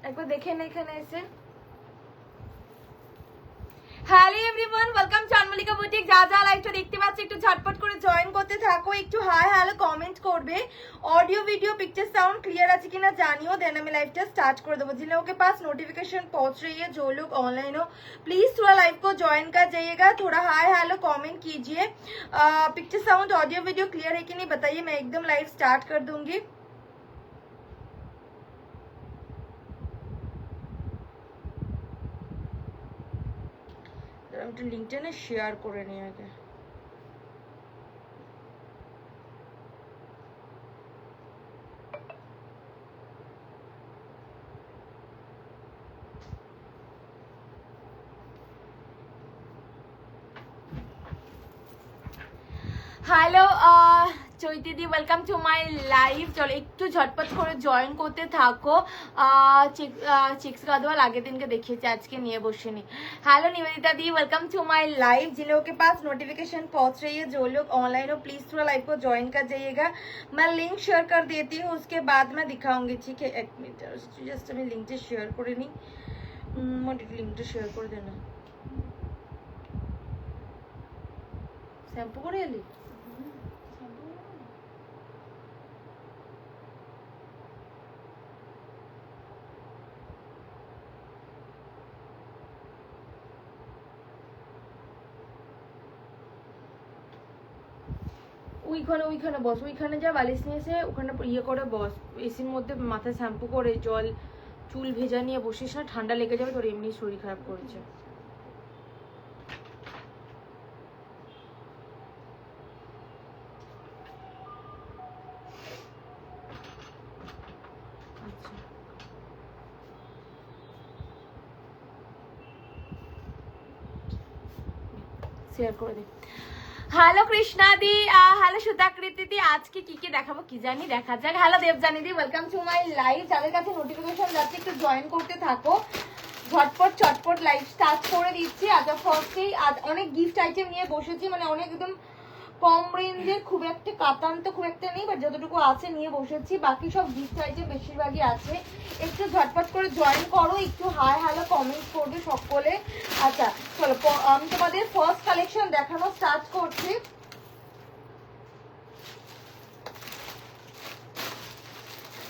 একবার দেখে নে এখানে এসে। Hello everyone, welcome Chanmalika boutique. যা যা লাইভটা দেখতে পাচ্ছ একটু ঝটপট করে জয়েন করতে থাকো, একটু হাই হ্যালো কমেंट করবে। Audio video picture sound clear আছে কিনা জানিও, দেন আমি লাইভটা स्टार्ट कर देबो। जिन लोगों के पास नोटिफिकेशन पहुंच रही है, जो लोग ऑनलाइन हो प्लीज थोड़ा लाइव को ज्वाइन कर जाइएगा, थोड़ा हाय हेलो कमेंट कीजिए। Picture sound audio video clear है कि नहीं बताइए, मैं एकदम लाइव स्टार्ट कर दूंगी। আমি একটু লিংকটা না শেয়ার করে নিই আগে। Hello Chaiti the, welcome to my live. চলো একটু ঝটপট করে জয়েন করতে থাকো। চিক্স গাদওয়াল আগের দিনকে দেখিয়েছি, আজকে নিয়ে বসেনি। हेलो निवेदिता दी, वेलकम टू माय लाइव। जिन लोगों के पास नोटिफिकेशन पहुंच रही है, जो लोग ऑनलाइन हो प्लीज थोड़ा लाइव को ज्वाइन कर जाइएगा। मैं लिंक शेयर कर देती हूँ, उसके बाद मैं दिखाऊंगी, ठीक है। एक मिनट जस्ट मैं लिंक शेयर করে নি, লিঙ্কটা শেয়ার করে দেনা। শ্যাম্পু করে এলি? ওইখানে বস, ওইখানে যা বালিশ নিয়ে এসে ওখানে ইয়ে করে বস, এসির মধ্যে মাথায় শ্যাম্পু করে জল চুল ভেজা নিয়ে বসিস না, ঠান্ডা লেগে যাবে তোর, এমনি শরীর খারাপ করেছে। আচ্ছা শেয়ার করে দে। হ্যালো কৃষ্ণা দি, হ্যালো সুতাকৃতি দি, আজকে কি কি দেখাবো কি জানি, দেখা যাক। Hello Debjani the, welcome to my live. যাদের কাছে নোটিফিকেশন যাচ্ছে একটু জয়েন করতে থাকো, ঝটপট চটপট লাইভ স্টার্ট করে দিচ্ছি। আজ ফার্স্টেই আজ অনেক গিফট আইটেম নিয়ে বসেছি, মানে অনেক একদম কম রেঞ্জের, খুব একটা কাতান্ত খুব একটা নেই, বাট যতটুকু আছে নিয়ে বসেছি। বাকি সব গিফট আইটেম বেশিরভাগই আছে। একটু ঝটপট করে জয়েন করো, একটু হাই হ্যালো কমেন্ট করবে সকলে। আচ্ছা চলো, আমি তোমাদের ফার্স্ট কালেকশন দেখানো স্টার্ট করছি।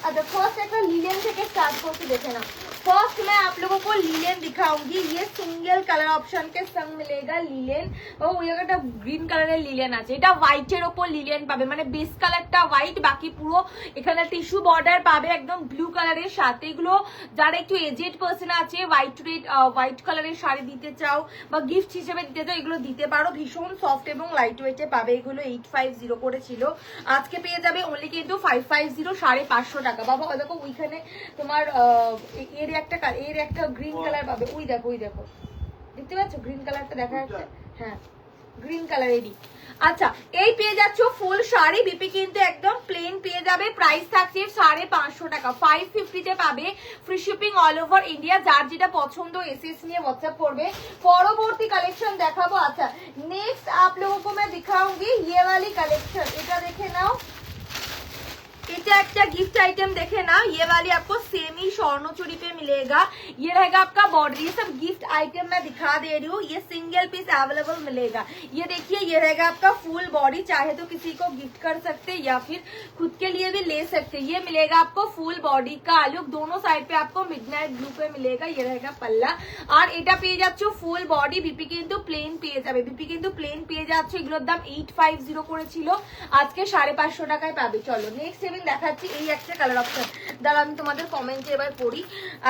अच्छा फर्स्ट एक लिलेन থেকে स्टार्ट करके देखे ना। फर्स्ट मैं आप लोगों को लिलेन दिखाऊंगी, ये सिंगल कलर ऑप्शन के संग मिलेगा लिलेन। ও ওই একটা গ্রিন কালারের লিলেন আছে, এটা হোয়াইটের উপর লিলেন পাবে, মানে বেস কালারটা হোয়াইট, বাকি পুরো এখানে টিস্যু বর্ডার পাবে একদম ব্লু কালারের সাথে। এগুলো যারা একটু এজেড পার্সন আছে, হোয়াইট কালারের শাড়ি দিতে চাও বা গিফট হিসেবে দিতে চাও, এগুলো দিতে পারো। ভীষণ সফট এবং লাইট ওয়েটে পাবে। এগুলো 850 করে ছিল, আজকে পেয়ে যাবে অনলি কিন্তু 550, 550 টাকা। বাবা ওই দেখো ওইখানে তোমার এর একটা গ্রিন কালার পাবে, ওই দেখো দেখতে পাচ্ছ গ্রিন কালারটা দেখা যাচ্ছে, হ্যাঁ গ্রিন কালারেরই। আচ্ছা এই পেয়ে যাচ্ছ ফুল শাড়ি, বিপি কিন্তু একদম প্লেন পেয়ে যাবে, প্রাইস থাকছে 550 টাকা, 550 তে পাবে, free shipping all over India. যার যেটা পছন্দ এসএস নিয়ে হোয়াটসঅ্যাপ করবে। পরবর্তী কালেকশন দেখাবো। আচ্ছা नेक्स्ट आप लोगों को मैं दिखाऊंगी ये वाली कलेक्शन, এটা দেখে নাও, এটা একটা गिफ्ट आइटम देखे ना, ये वाली आपको सेमी स्वर्णचूड़ी पे मिलेगा। ये रहेगा आपका बॉर्डर, ये सब गिफ्ट आइटम मैं दिखा दे रही हूँ, ये सिंगल पीस अवेलेबल मिलेगा। ये देखिए ये रहेगा आपका फुल बॉडी, चाहे तो किसी को गिफ्ट कर सकते या फिर खुद के लिए भी ले सकते। ये मिलेगा आपको फुल बॉडी का लुक, दोनों साइड पे आपको मिडनाइट ब्लू पे मिलेगा। ये रहेगा पल्ला, আর এটা পেয়ে যাচ্ছ ফুল বডি, বিপি কিন্তু প্লেন পেয়ে যাবে, বিপি কিন্তু প্লেন পেয়ে যাচ্ছে। এগুলোর দাম 850 করেছিল, আজকে 550 টাকায় পাবে। চলো নেক্সট দেখাচ্ছি, এই একটা কালার অপশন, দাঁড়া আমি তোমাদের কমেন্টে এবার পড়ি।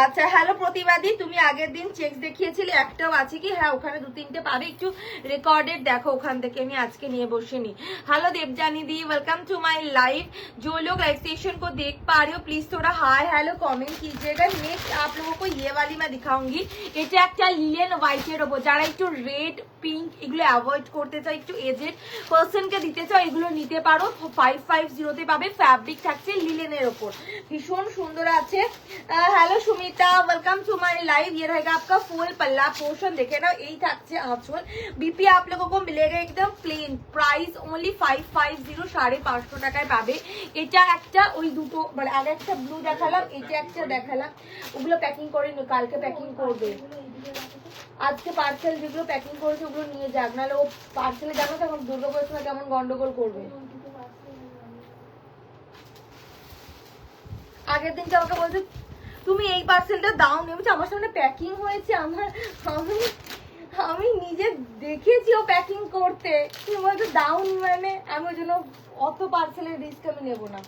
আচ্ছা হ্যালো প্রতিবাদী, তুমি আগের দিন চেকস দেখিয়েছিলে, একটাও আছে কি? হ্যাঁ ওখানে 2-3টে পাবে, একটু রেকর্ডেড দেখো, ওখান থেকে আমি আজকে নিয়ে বসিনি। हेलो देवजानी दी, वेलकम टू माय लाइव। जो लोग लाइव स्टेशन को देख पा रहे हो प्लीज थोड़ा हाय हेलो कमेंट कीजिएगा। नेक्स्ट आप लोगों को ये वाली मैं दिखाऊंगी, এটা একটা লিলেন হোয়াইটের উপর, যারা একটু রেড পিঙ্ক এগুলো অ্যাভয়েড করতে চাও, একটু এজেড পার্সনকে দিতে চাও, এগুলো নিতে পারো। 550 তে পাবে, ফ্যাব্রিক থাকছে লিলেনের উপর, ভীষণ সুন্দর আছে। Hello Sumita, welcome to my live. ये रहेगा आपका फुल पल्ला पोर्शन, देखे ना, यही থাকছে আঁচল। बीपी आप लोगों को मिलेगा एकदम प्लेन, प्राइस ओनली 550, 550 টাকায় পাবে। এটা একটা, ওই দুটো মানে আগে একটা ব্লু দেখালাম, এটা একটা দেখালাম, ওগুলো প্যাকিং করে নি, কালকে প্যাকিং করবে। আজকে পার্সেল যেগুলো প্যাকিং করেছে ওগুলো নিয়ে যাক, নাহলে ও পার্সেলে জানো তো এখন দুর্গাপুরের সময় কেমন গন্ডগোল করবে। আগের দিনকে আমাকে বলছে তুমি এই পার্সেলটা দাও নি, বলছে আমার সামনে প্যাকিং হয়েছে, আমি নিজে দেখেছি ও প্যাকিং করতে, তুমি বলছো দাও নি, মানে আমি ওই জন্য অত পার্সেলের রিস্ক আমি নেবো না।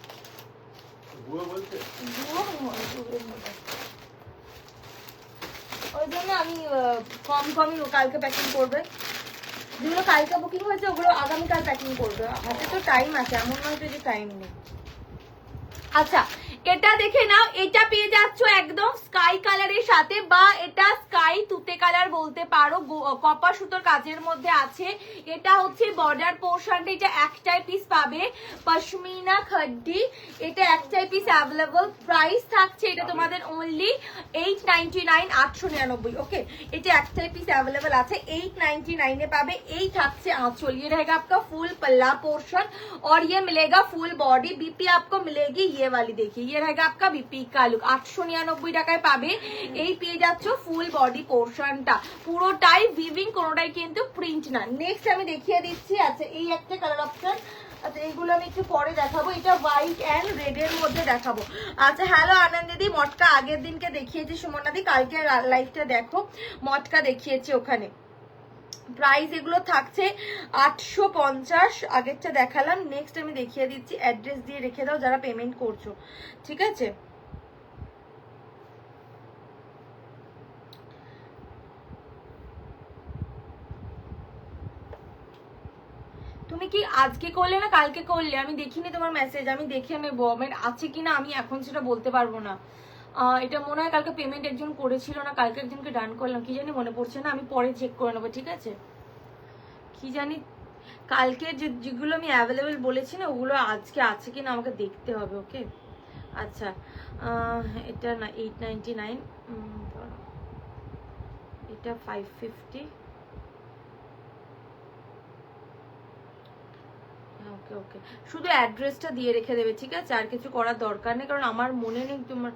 ওই জন্য আমি কমই কালকে প্যাকিং করবে, যেগুলো কালকে বুকিং হয়েছে ওগুলো আগামীকাল প্যাকিং করবে। হাতে তো টাইম আছে, এমন নয় যে টাইম নেই। আচ্ছা, এটা দেখে নাও, এটা পেয়ে যাচ্ছ একদম স্কাই কালারের সাথে, বা এটা স্কাই তুতে কালার বলতে পারো, কপার সুতোর কাজের মধ্যে আছে। এটা হচ্ছে বর্ডার পোর্শনটা, এটা একটাই পিস পাবে, পশমিনা খড্ডি, এটা একটাই পিস অ্যাভেলেবল। প্রাইস থাকছে এটা তোমাদের অনলি 899, 899। ওকে, এটা একটাই পিস অ্যাভেলেবল আছে, 899 এ পাবে। এই থাকছে आंचल, ये रहेगा आपका फुल पल्ला पोर्शन और ये मिलेगा फुल बॉडी। बीपी आपको मिलेगी ये वाली, देखिए ये रहेगा आपका बीपी का लुक, 899 টাকায় পাবে। এই পেয়ে যাচ্ছ ফুল বডি পোর্শনটা, পুরোটাই উইভিং, কোনোটাই কিন্তু প্রিন্ট না। নেক্সট আমি দেখিয়ে দিচ্ছি। আচ্ছা, এই একটা কালার অপশন, আচ্ছা এইগুলো আমি একটু পরে দেখাবো, এটা হোয়াইট এন্ড রেড এর মধ্যে দেখাবো। আচ্ছা, হ্যালো আনন্দ দিদি, মটকা আগের দিনকে দেখিয়েছি, সুমনা দি কালকে লাইভটা দেখো, মটকা দেখিয়েছি ওখানে। প্রাইস এগুলো থাকছে 850, আগেরটা দেখালাম। নেক্সট আমি দেখিয়ে দিচ্ছি, অ্যাড্রেস দিয়ে রেখে দাও যারা পেমেন্ট করছো, ঠিক আছে? তুমি কি আজকে করলে না কালকে করলে? আমি দেখিনি তোমার মেসেজ, আমি দেখে নেবো আমার আছে কিনা, আমি এখন সেটা বলতে পারবো না। এটা মনে হয় কালকে পেমেন্ট একজন করেছিল না, কালকে একজনকে ডান করলাম, কি জানি মনে পড়ছে না, আমি পরে চেক করে নেবো, ঠিক আছে? কি জানি কালকে যেগুলো আমি অ্যাভেলেবেল বলেছি না, ওগুলো আজকে আছে কিনা আমাকে দেখতে হবে। ওকে, আচ্ছা, এটা না 899, এটা 550। ওকে ওকে, শুধু অ্যাড্রেসটা দিয়ে রেখে দেবে, ঠিক আছে? আর কিছু করার দরকার নেই, কারণ আমার মনে নেই। তোমার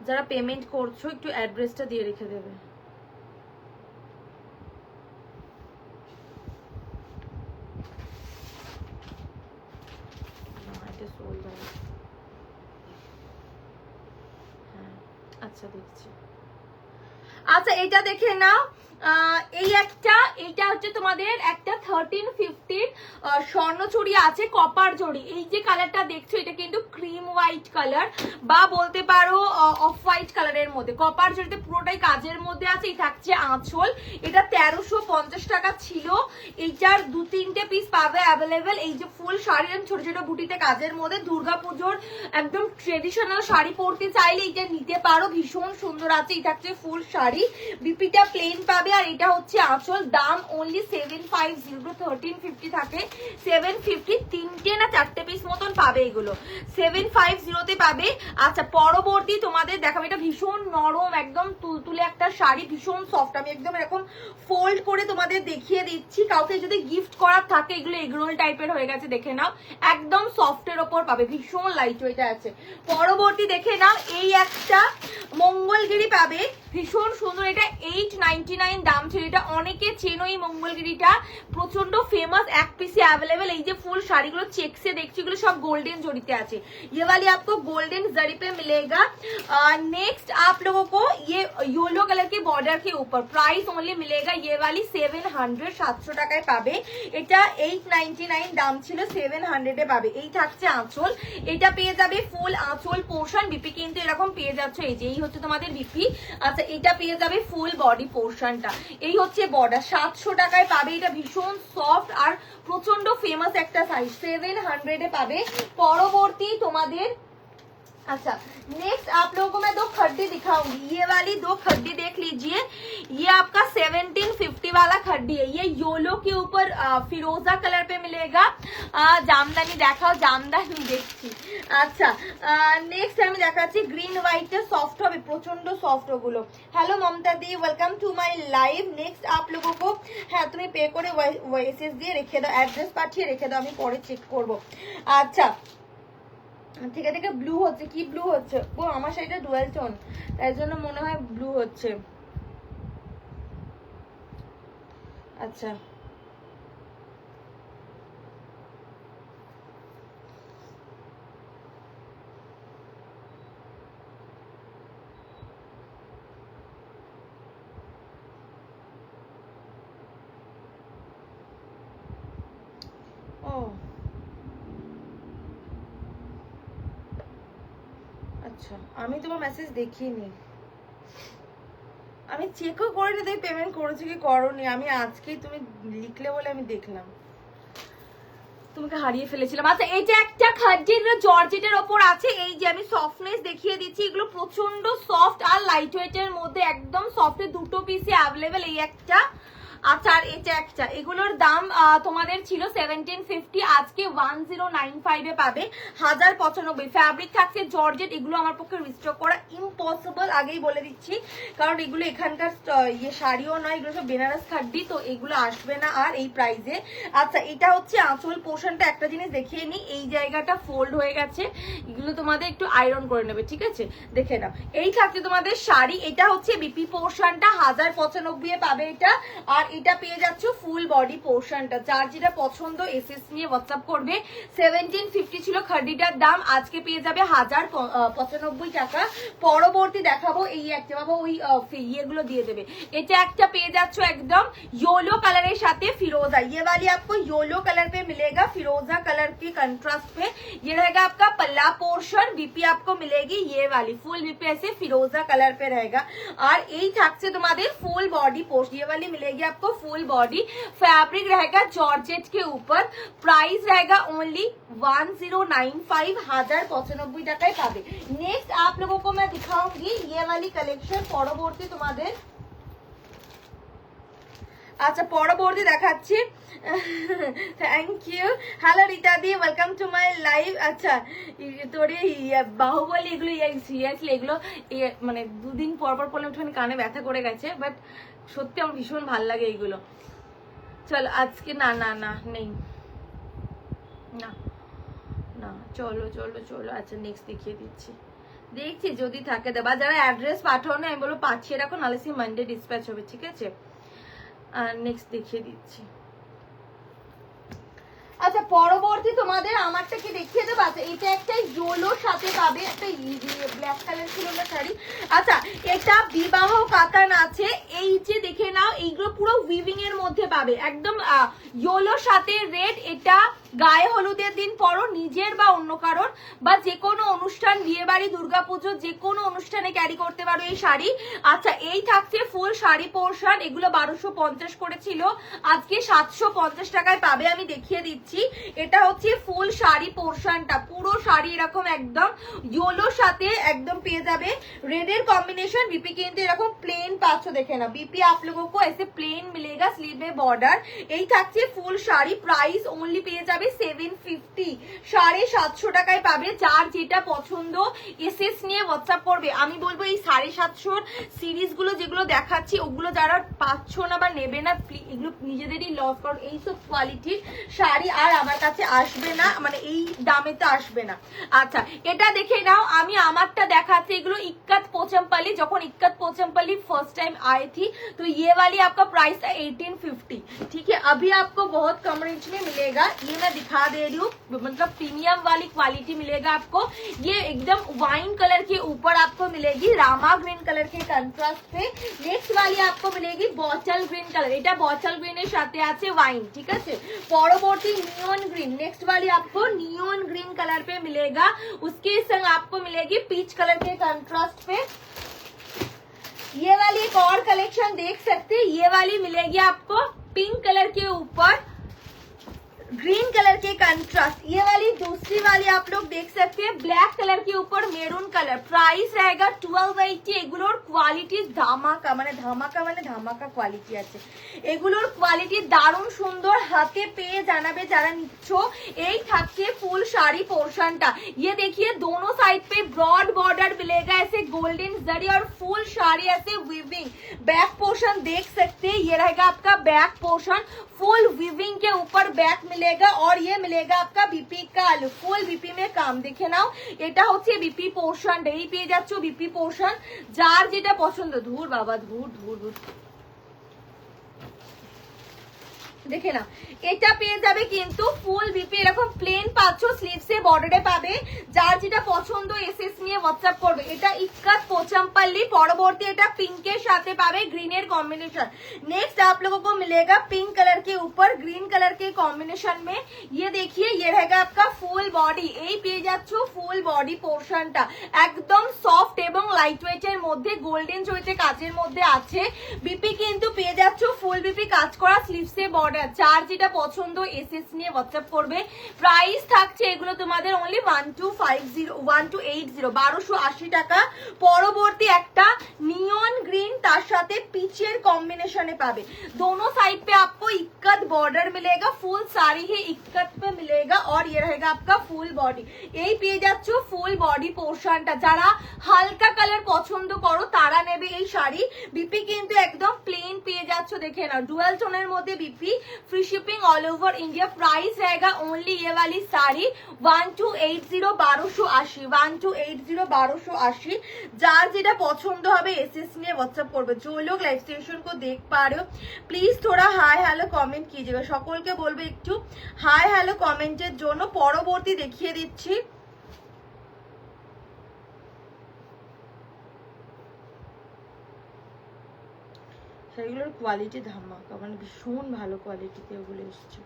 যারা পেমেন্ট করছো একটু অ্যাড্রেসটা দিয়ে রেখে দেবে। হ্যাঁ, আচ্ছা দেখছি। আচ্ছা, এটা দেখে নাও, এই একটা, এইটা হচ্ছে তোমাদের একটা 1350 স্বর্ণচুড়ি আছে, কপার জড়ি। এই যে কালারটা দেখছো এটা কিন্তু ক্রিম হোয়াইট কালার, বা বলতে পারো অফ হোয়াইট কালারের মধ্যে, কপার জড়িতে পুরোটাই কাজের মধ্যে আছে। এই থাকছে আঁচল, এটা 1350 টাকা ছিল। এইটার 2-3টে পিস পাবে অ্যাভেলেবেল। এই যে ফুল শাড়ি, ছোট ছোট বুটিতে কাজের মধ্যে, দুর্গাপুজোর একদম ট্রেডিশনাল শাড়ি পরতে চাইলে এটা নিতে পারো, ভীষণ সুন্দর আছে। এই থাকছে ফুল শাড়ি, বিপিটা প্লেন পাবে, আর এটা হচ্ছে আঁচল। দাম অনলি 750, 1350 থাকে, 750, 3টে না 4টে পিস মতন পাবে এগুলো, 750 তে পাবে। আচ্ছা, পরবর্তী তোমাদের দেখাবো, এটা ভীষণ নরম, একদম তুলতুলে একটা শাড়ি, ভীষণ সফট। আমি একদম এরকম ফোল্ড করে তোমাদের দেখিয়ে দিচ্ছি, কাউকে যদি গিফট করার থাকে, এগুলো এগরোল টাইপের হয়ে গেছে, দেখে নাও, একদম সফটের ওপর পাবে, ভীষণ লাইট ওয়েট আছে। পরবর্তী দেখে নাও, এই একটা মঙ্গলগিরি পাবে, ভীষণ সুন্দর, এটা 899 দাম ছিল। এটা অনেকে চেনো এই মঙ্গলগিরিটা, প্রচন্ড ফেমাস, এক পিসে অ্যাভেলেবেল। এই যে ফুল শাড়িগুলো চেকসে দেখছি, এগুলো সব গোল্ডেন জড়িতে আছে। ये वाली आपको गोल्डन जरी पे मिलेगा। नेक्स्ट आप लोगों को ये येलो कलर के बॉर्डर के ऊपर प्राइस ओनली मिलेगा, ये वाली 700, 700 টাকায় পাবে। এটা 899 দাম ছিল, 700 এ পাবে। এই থাকছে আঁচল, এটা পেয়ে যাবে ফুল আঁচল পোর্শন। বিপি কিন্তু এরকম পেয়ে যাচ্ছে, এই যে এই হচ্ছে তোমাদের বিপি। আচ্ছা, এটা পেয়ে যাবে ফুল বডি পোর্শনটা, এই হচ্ছে বর্ডার, 700 টাকায় পাবে। এটা ভীষণ সফট আর প্রচন্ড ফেমাস একটা সাইজ, 700 এ পাবে। পরবর্তী তোমাদের अच्छा नेक्स्ट आप लोगों को मैं दो खड्डी दिखाऊंगी, ये वाली दो खड्डी देख लीजिए, ये आपका 1750 वाला खड्डी है, ये योलो के ऊपर फिरोजा कलर पे मिलेगा। জামদানি দেখাও, জামদানি দেখছি। আচ্ছা নেক্সট আমি দেখাচ্ছি গ্রিন হোয়াইটের সফট হবে, প্রচন্ড সফট ওগুলো। Hello Mamata the, welcome to my live. Next आप लोगों को, হ্যাঁ তুমি পে করে ওয়েসেস দিয়ে রেখে দাও, অ্যাড্রেস পাঠিয়ে রেখে দাও, আমি পরে চেক করব। আচ্ছা থেকে থেকে ব্লু হচ্ছে, কি ব্লু হচ্ছে? ও আমার শাড়িটা ডুয়াল টোন, তাই জন্য মনে হয় ব্লু হচ্ছে। আচ্ছা ও আচ্ছা, আমি তোমার মেসেজ দেখিনি, আমি চেকও করিনি তুমি পেমেন্ট করেছো কি করোনি, আমি আজকেই তুমি লিখলে বলে আমি দেখলাম, তোমাকে হারিয়ে ফেলেছিলাম। আচ্ছা এইটা একটা খাদ্যের জর্জেটের ওপর আছে, এই যে আমি সফটনেস দেখিয়ে দিচ্ছি, এগুলো প্রচন্ড সফট আর লাইট ওয়েটের মধ্যে, একদম সফট, দুটো পিসে অ্যাভেলেবেল, এই একটা। আচ্ছা আর এটা একটা, এগুলোর দাম তোমাদের ছিল 1750, আজকে 1095 এ পাবে, 1095। ফ্যাব্রিক থাকছে জর্জেট, এগুলো আমার পক্ষে রিস্টক করা ইম্পসিবল, আগেই বলে দিচ্ছি, কারণ এগুলো এখানকার ইয়ে শাড়িও নয়, এগুলো সব বেনারস খাড্ডি, তো এগুলো আসবে না আর এই প্রাইসে। আচ্ছা এটা হচ্ছে আঁচল পোর্শনটা, একটা জিনিস দেখিয়ে নিই, এই জায়গাটা ফোল্ড হয়ে গেছে, এগুলো তোমাদের একটু আয়রন করে নেবে, ঠিক আছে, দেখে নাও। এই থাকছে তোমাদের শাড়ি, এটা হচ্ছে বিপি পোর্শনটা, 1095 এ পাবে এটা, আর এটা পেয়ে যাচ্ছ ফুল বডি পোর্শনটা। যার যেটা পছন্দ এসএস নিয়ে হোয়াটসঅ্যাপ করবে। 1750 ছিল খাড্ডিটার দাম, আজকে পেয়ে যাবে 1095 টাকা। পরবর্তী দেখাবো এই একটা, বাবা ওই ইয়েগুলো দিয়ে দেবে। এটা একটা পেয়ে যাচ্ছ একদম येलो कलर साथे फिरोजा, ये वाली आपको येलो कलर पे मिलेगा, फिरोजा कलर के कंट्रास्ट पे ये रहेगा आपका पल्ला पोर्शन। बीपी आपको मिलेगी ये वाली फुल बीपी ऐसे फिरोजा कलर पे रहेगा, और यही থাকছে তোমাদের ফুল बॉडी पोर्शन, ये वाली मिलेगी आपको फुल बॉडी। फैब्रिक रहेगा जॉर्जेट के ऊपर, प्राइस रहेगा ओनली 1095, 1095 টাকায় পাবে। नेक्स्ट आप लोगों को मैं दिखाऊंगी ये वाली कलेक्शन, পরবর্তী তোমাদের। আচ্ছা পরবর্তী দেখাচ্ছি, থ্যাংক ইউ। হ্যালো রীতা দি, ওয়েলকাম টু মাই লাইভ। আচ্ছা তোর বাহুবলী এগুলো সিরিয়াসলি এগুলো মানে দুদিন পর পর পড়লে একটুখানি কানে ব্যথা করে গেছে, বাট সত্যি আমার ভীষণ ভাল লাগে এইগুলো। চলো আজকে না না না নেই, না না চলো চলো চলো। আচ্ছা নেক্সট দেখিয়ে দিচ্ছি, দেখছি যদি থাকে দেবা। যারা অ্যাড্রেস পাঠাও না আমি বলবো পাঠিয়ে রাখো, নাহলে সে মানডে ডিসপ্যাচ হবে, ঠিক আছে। নেক্সট দেখিয়ে দিচ্ছি। আচ্ছা পরবর্তী তোমাদের আমারটা কি দেখিয়ে দেবো। আচ্ছা এটা একটা ইয়েলোর সাথে পাবে, একটা ব্ল্যাক কালার ছিল না শাড়ি। আচ্ছা এটা বিবাহ কাতান আছে, এই যে দেখে নাও, এইগুলো পুরো উইভিং এর মধ্যে পাবে, একদম ইয়েলোর সাথে রেড। এটা গায়ে হলুদের দিন পরো, নিজের বা অন্য কারোর, বা যে কোনো অনুষ্ঠান, বিয়ে বাড়ি, দুর্গাপুজো, যে কোনো অনুষ্ঠানে ক্যারি করতে পারো এই শাড়ি। আচ্ছা এই থাকছে ফুল শাড়ি পোর্শন, এগুলো 1250 করেছিল, আজকে 750 টাকায় পাবে, আমি দেখিয়ে দিচ্ছি। এটা হচ্ছে ফুল শাড়ি পোর্শনটা, পুরো শাড়ি এরকম একদম ইয়েলোর সাথে একদম পেয়ে যাবে রেডের কম্বিনেশন। বিপি কিন্তু এরকম প্লেন পাচ্ছ, দেখে না, বিপি आप लोगों को ऐसे प्लेन मिलेगा, स्लीव में बॉर्डर। এই থাকছে ফুল শাড়ি, প্রাইস ওনলি পেয়ে যাবে 750, 750 টাকায় পাবে। যার যেটা পছন্দ এসএস নিয়ে হোয়াটসঅ্যাপ করবে। আমি বলবো এই 750 সিরিজ গুলো যেগুলো দেখাচ্ছি ওগুলো যারা পাচ্ছ না বা নেবে না, এগুলো নিজেদেরই লস, কারণ এইসব কোয়ালিটির শাড়ি আর আমার কাছে আসবে না, মানে এই দামে তো আসবে না। আচ্ছা এটা দেখে নাও, আমি আমারটা দেখাচ্ছি, এগুলো इक्कत पोचमपल्ली, যখন ikat Pochampally first time I थी तो ये वाली आपका प्राइस था 1850, ठीक है। अभी आपको बहुत कम रेंज में मिलेगा, ये मैं दिखा दे रही हूँ, मतलब प्रीमियम वाली क्वालिटी मिलेगा आपको। ये एकदम वाइन कलर के ऊपर आपको मिलेगी, रामा ग्रीन कलर के कंट्रास्ट पे। नेक्स्ट वाली आपको मिलेगी बॉटल ग्रीन कलर, এটা বটল গ্রিনের সাথে আছে ওয়াইন, ঠিক আছে। পরবর্তী নিয়ন গ্रीन, नेक्स्ट वाली आपको नियॉन ग्रीन कलर पे मिलेगा, उसके संग आपको मिलेगी पीच कलर के कंट्रास्ट पे। ये वाली एक और कलेक्शन देख सकते हैं, ये वाली मिलेगी आपको पिंक कलर के ऊपर, ग्रीन कलर के कंट्रास्ट, ये वाली दूसरी वाली आप लोग देख सकते हैं ब्लैक कलर के ऊपर मेरून कलर, प्राइस रहेगा 1280। এগুলোর কোয়ালিটি ধামাকা মানে ধামাকা কোয়ালিটি আছে, এগুলোর কোয়ালিটি দারুণ সুন্দর, হাতে পেয়ে জানাবে যারা নিচ্ছ। এই থাকছে ফুল শাড়ি পোর্শনটা, ये देखिए दोनों साइड पे ब्रॉड बॉर्डर मिलेगा ऐसे गोल्डन जरी और फुल साड़ी ऐसे वीविंग। बैक पोर्शन देख सकते हैं, ये रहेगा आपका बैक पोर्शन, फुल वीविंग के ऊपर बैक मिलेगा और ये मिलेगा आपका बीपी का लुक, फुल बीपी में काम দেখে নাও। এটা হচ্ছে বিপি পোর্শন, এই পেয়ে যাচ্ছ বিপি পোর্শন, যার যেটা পছন্দ। ধুর বাবা ধুর ধুর ধুর, দেখে না, এটা পেয়ে যাবে কিন্তু ফুল বিপি এরকম প্লেন পাচ্ছ, স্লিভসে বর্ডারে পাবে, যার যেটা পছন্দ এসএস নিয়ে হোয়াটসঅ্যাপ করবে। এটা इक्कत पोचमपल्ली, পরবর্তী এটা পিঙ্কের সাথে পাবে গ্রিনের কম্বিনেशन। नेक्स्ट आप लोगों को मिलेगा पिंक कलर के ऊपर ग्रीन कलर के कॉम्बिनेशन में, ये देखिए ये रहेगा आपका फुल बॉडी, এই পেয়ে যাচ্ছ ফুল বডি পোর্শনটা একদম সফট এবং লাইট ওয়েটের মধ্যে, গোল্ডেন জরিতে কাজের মধ্যে আছে। বিপি কিন্তু পেয়ে যাচ্ছ ফুল বিপি কাজ করা, স্লিভসে বর্ডার, যার যেটা পছন্দ এসএস নিয়ে হোয়াটসঅ্যাপ করবে। প্রাইস থাকছে এগুলো তোমাদের অনলি 1280 1280 টাকা। পরবর্তী একটা নিয়ন গ্রিন তার সাথে পিচের কম্বিনেশনে পাবে, दोनों साइड पे आपको इक्कत बॉर्डर मिलेगा, फुल साड़ी ही इक्कत पे मिलेगा और ये रहेगा आपका फुल बॉडी। এই পেয়ে যাচ্ছ ফুল বডি পোর্শনটা, যারা হালকা কালার পছন্দ করো তারা নেবে এই শাড়ি। বিপি কিন্তু একদম প্লেন পেয়ে যাচ্ছ, দেখে নাও ডুয়াল টোনের মধ্যে BP, free shipping all over India. Price रहेगा ओनली ये वाली साड़ी 1280 1280 1280। যার যেটা পছন্দ হবে এসএস নিয়ে হোয়াটসঅ্যাপ করবে। जो लोग लाइव स्टेशन को देख पा रहे हो প্লিজ थोड़ा হাই হ্যালো কমেন্ট कीजिएगा, সকলকে বলবে একটু হাই হ্যালো কমেন্টের জন্য। পরবর্তী দেখিয়ে দিচ্ছি, সেগুলোর কোয়ালিটি ধামাকা মানে ভীষণ ভালো কোয়ালিটিতে ওগুলো এসছে।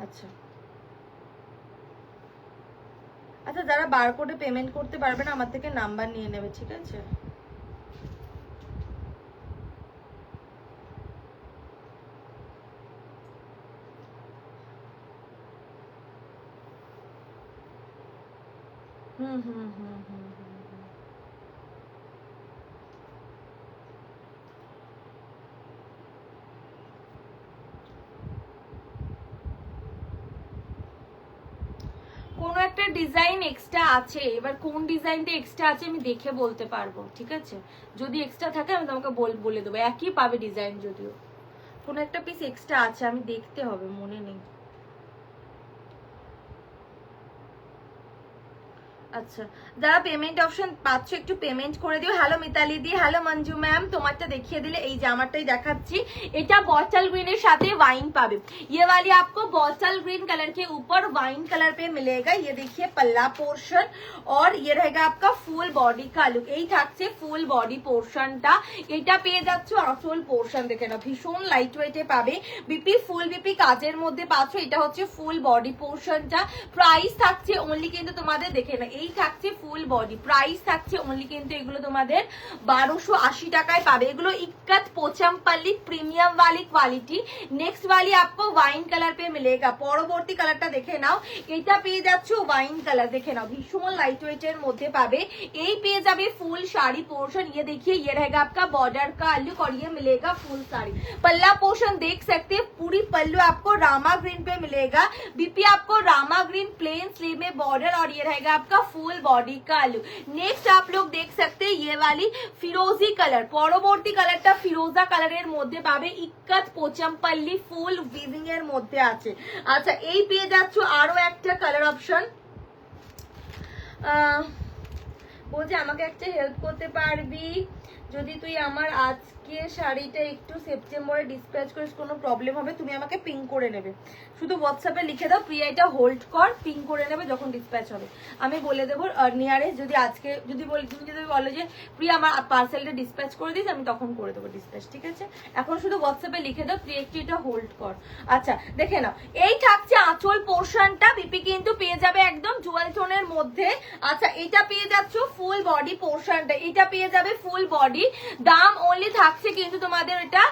আচ্ছা আচ্ছা, যারা বারকোডে পেমেন্ট করতে পারবে না আমার থেকে নাম্বার নিয়ে নেবে, ঠিক আছে? হুম হুম হুম হুম হুম। কোনো একটা ডিজাইন এক্সট্রা আছে, এবার কোন ডিজাইনটা এক্সট্রা আছে আমি দেখে বলতে পারবো, ঠিক আছে? যদি এক্সট্রা থাকে আমি তোমাকে বলে দেবো, একই পাবে ডিজাইন, যদিও কোনো একটা পিস এক্সট্রা আছে, আমি দেখতে হবে, মনে নেই। আচ্ছা, যারা পেমেন্ট অপশন পাচ্ছ একটু পেমেন্ট করে দিও। হ্যালো মিতালি দি, হ্যালো মঞ্জু ম্যাম, তোমারটা দেখিয়ে দিলে, এই যে আমারটাই দেখাচ্ছি, এটা বটল গ্রিনের সাথে वाइन पावे। ये वाली आपको बॉटल ग्रीन कलर के ऊपर वाइन कलर पे मिलेगा। ये देखिए पल्ला पोर्शन और ये रहेगा आपका फुल बॉडी का लुक। এই থাকছে ফুল বডি পোর্শনটা, এটা পেয়ে যাচ্ছ আসল পোর্শন, দেখে না ভীষণ লাইট ওয়েটে পাবে। বিপি ফুল বিপি কাজের মধ্যে পাচ্ছ, এটা হচ্ছে ফুল বডি পোর্শনটা। প্রাইস থাকছে অনলি কিন্তু তোমাদের, দেখে না এই থাকছে ফুল বডি, প্রাইস থাকছে অনলি কিন্তু এগুলো তোমাদের 1280 টাকায় পাবে। এগুলো इक्कत पोचमपल्ली प्रीमियम वाली क्वालिटी। नेक्स्ट वाली आपको वाइन कलर पे मिलेगा। পরবর্তী কালারটা দেখে নাও, এটা পেয়ে যাচ্ছ ওয়াইন কালার, দেখে নাও ভীষণ লাইট ওয়েটের মধ্যে পাবে। এই পেয়ে যাবে ফুল শাড়ি पोर्शन, ये देखिए ये रहेगा आपका बॉर्डर का लुक और ये मिलेगा फुल साड़ी। पल्ला पोर्शन देख सकते हैं, पूरी पल्लू आपको रामा ग्रीन पे मिलेगा। बीपी आपको रामा ग्रीन प्लेन स्लीव में बॉर्डर और ये रहेगा आपका फुल बॉडी का लुक। नेक्स्ट आप लोग देख सकते हैं ये वाली फिरोजी कलर, পরবর্তী কালারটা ফিরোজা কালারের মধ্যে পাবে, इक्कत पोचमपल्ली ফুল উইভিং এর মধ্যে আছে। আচ্ছা, এই পেয়ে যাচ্ছ আরো একটা কালার অপশন। বলছে আমাকে একটা হেল্প করতে পারবি, যদি তুই আমার আজকে শাড়িটা একটু সেপ্টেম্বরে ডিসপ্যাচ করিস, কোনো প্রবলেম হবে? তুমি আমাকে পিং করে নেবে, শুধু হোয়াটসঅ্যাপে লিখে দাও প্রিয়া এটা হোল্ড কর, পিং করে নেবে, যখন ডিসপ্যাচ হবে আমি বলে দেবো নিয়ারেস্ট। যদি আজকে যদি বলি, তুমি যদি বলো যে প্রিয়া আমার পার্সেলটা ডিসপ্যাচ করে দিস, আমি তখন করে দেবো ডিসপ্যাচ, ঠিক আছে? এখন শুধু হোয়াটসঅ্যাপে লিখে দাও প্রিয়া একটু এটা হোল্ড কর। আচ্ছা দেখে নাও, এই থাকছে আঁচল পোর্শনটা, বিপি কিন্তু পেয়ে যাবে একদম জুয়েল টোনের মধ্যে। আচ্ছা, এটা পেয়ে যাচ্ছ ফুল বডি পোর্শনটা, এটা পেয়ে যাবে ফুল বডি। দাম অনলি থাকছে কিন্তু তোমাদের এটা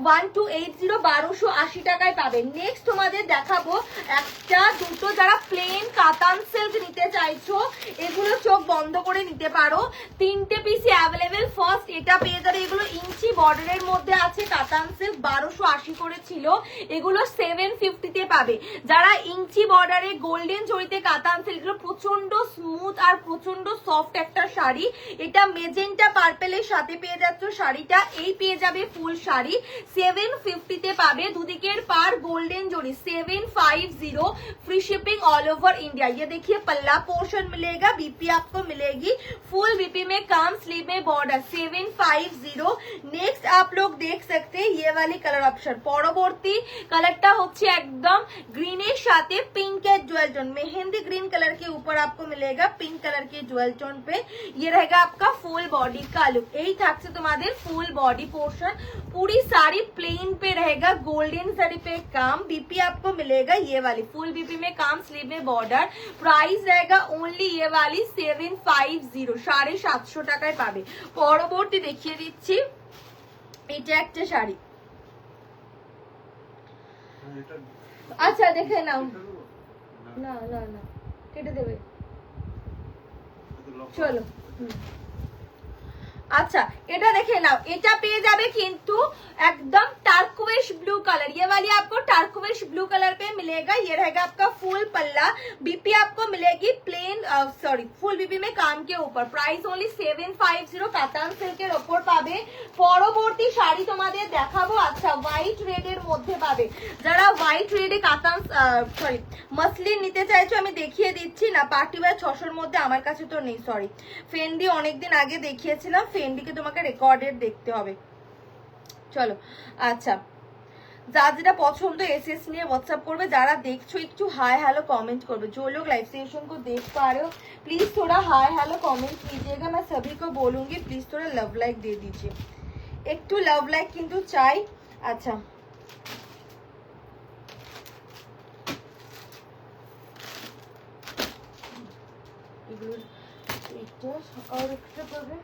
1280 1280 টাকায় পাবে। নেক্সট তোমাদের দেখাবো একটা দুটো, যারা প্লেন কাতান সিল্ক নিতে চাইছো এগুলো চোখ বন্ধ করে নিতে পারো, 3টে পিসি অ্যাভেলেবেল। ফার্স্ট এটা পেয়ে যাবে, এগুলো ইঞ্চি বর্ডারের মধ্যে আছে, কাতান সিল্ক 1280 করে ছিল, এগুলো 750 তে পাবে। যারা ইঞ্চি বর্ডারে গোল্ডেন জড়িতে কাতান সিল্ক, এগুলো প্রচন্ড স্মুথ আর প্রচন্ড সফট একটা শাড়ি। এটা মেজেন্টা পার্পেলের সাথে পেয়ে যাচ্ছ শাড়িটা, এই পেয়ে যাবে ফুল শাড়ি 750 তে পাবে। দুদিকের पार गोल्डन जोड़ी 750, free shipping all over India. ये देखिए पल्ला पोर्शन मिलेगा, बीपी आपको मिलेगी फुल बीपी में, काम स्लीव में बॉर्डर 750। नेक्स्ट आप लोग देख सकते हैं ये वाली कलर ऑप्शन, পরবর্তী কালারটা হচ্ছে একদম গ্রিনের সাথে pink jewel tone, mehndi green colour के ऊपर आपको मिलेगा पिंक कलर के ज्वेल टोन पे। ये रहेगा आपका फुल बॉडी का लुक। यही থাকছে তোমাদের फुल बॉडी पोर्शन, पूरी साड़ी प्लेन पे रहेगा, गोल्डन साड़ी पे काम, बीपी आपको मिलेगा ये वाली फुल बीपी में काम, स्लीव में बॉर्डर। प्राइस रहेगा ओनली ये वाली 750, 750 টাকায় পাবে। পরবর্তী দেখিয়ে দিচ্ছি, এটা একটা শাড়ি। আচ্ছা দেখে নাও, না না না কেটে দেবে, চলো। अच्छा এটা দেখে নাও, এটা পেয়ে যাবে কিন্তু एकदम टार्कोवेश ब्लू कलर, ये वाली आपको टार्कोवेश ब्लू कलर पे मिलेगा। ये रहेगा आपका फुल पल्ला, बीपी आपको मिलेगी प्लेन सॉरी फुल बीपी में काम के ऊपर। प्राइस ओनली 750, কাতান সিল্কের উপর পাবে। পরবর্তী শাড়ি তোমাদের দেখাবো, আচ্ছা হোয়াইট রেড এর মধ্যে পাবে। যারা হোয়াইট রেডে কাতান সরি মসলিন নিতে চাইছো আমি দেখিয়ে দিচ্ছি না, পার্টি ওয়্যার 600 এর মধ্যে আমার কাছে তো নেই, সরি ফেন্ডি অনেকদিন আগে দেখিয়েছিলাম, ফেন্ডিকে তোমাকে রেকর্ডেড দেখতে হবে। চলো আচ্ছা, যার যেটা পছন্দ एसएस নিয়ে व्हाट्सएप করবে। যারা দেখছো একটু हाय हेलो कमेंट করবে, जो लोग लाइव सेशन को देख पा रहे हो प्लीज थोड़ा हाय हेलो कमेंट कीजिएगा, मैं सभी को बोलूंगी प्लीज थोड़ा लव लाइक दे दीजिए, একটু लव लाइक কিন্তু চাই। আচ্ছা এগুলো এটা আর একটা পাবে।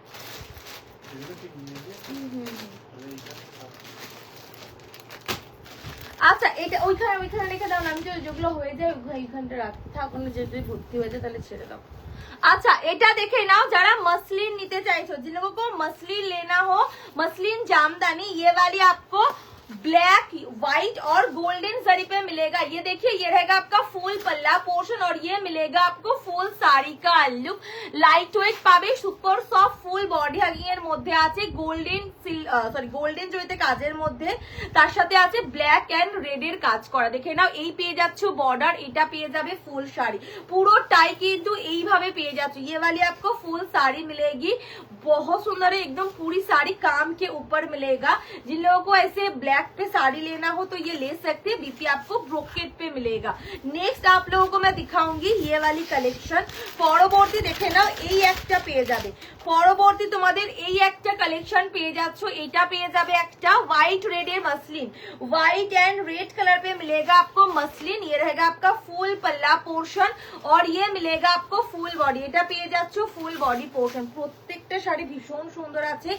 আচ্ছা এটা ওইখানে ওইখানে রেখে দাও না, আমি যেগুলো হয়ে যায় ওইখানটা রাখতে থাকুন, যদি ভর্তি হয়ে যায় তাহলে ছেড়ে দাও। अच्छा এটা দেখে নাও, যারা मसलिन নিতে চাইছো, जिन लोगों को मसलिन लेना हो, मसलिन जामदानी ये वाली आपको ब्लैक व्हाइट और गोल्डन जरी पे मिलेगा। ये देखिए ये रहेगा आपका फुल पल्ला पोर्शन और ये मिलेगा आपको फुल साड़ी का लुक। लाइट वेट पाবে, super soft full body hugging এর মধ্যে আছে, গোল্ডেন সরি গোল্ডেন জড়িতে কাজের মধ্যে, তার সাথে আছে ব্ল্যাক এন্ড রেড এর কাজ করা। দেখে নাও এই পেয়ে যাচ্ছ বর্ডার, এটা পেয়ে যাবে ফুল শাড়ি, পুরোটাই কিন্তু এইভাবে পেয়ে যাচ্ছ। ये वाली आपको फुल साड़ी मिलेगी, बहुत सुंदर है एकदम, पूरी साड़ी काम के ऊपर मिलेगा। जिन लोगों को ऐसे ब्लैक पे साड़ी लेना हो तो ये ले सकते हैं, बीपी आपको ब्रोकेट पे मिलेगा। नेक्स्ट आप लोगों को मैं दिखाऊंगी ये वाली कलेक्शन। পরবর্তী দেখে নাও এই একটা পেয়ে যাবে, পরবর্তী তোমাদের এই একটা কালেকশন পেয়ে যাচ্ছ, এটা পেয়ে যাবে একটা व्हाइट रेड এর muslin, white and red colour पे मिलेगा आपको मसलिन। ये रहेगा आपका फुल पल्ला पोर्शन और ये मिलेगा आपको फुल बॉडी, এটা পেয়ে যাচ্ছ ফুল বডি পোর্শন। প্রত্যেকটা শাড়ি ভীষণ সুন্দর আছে,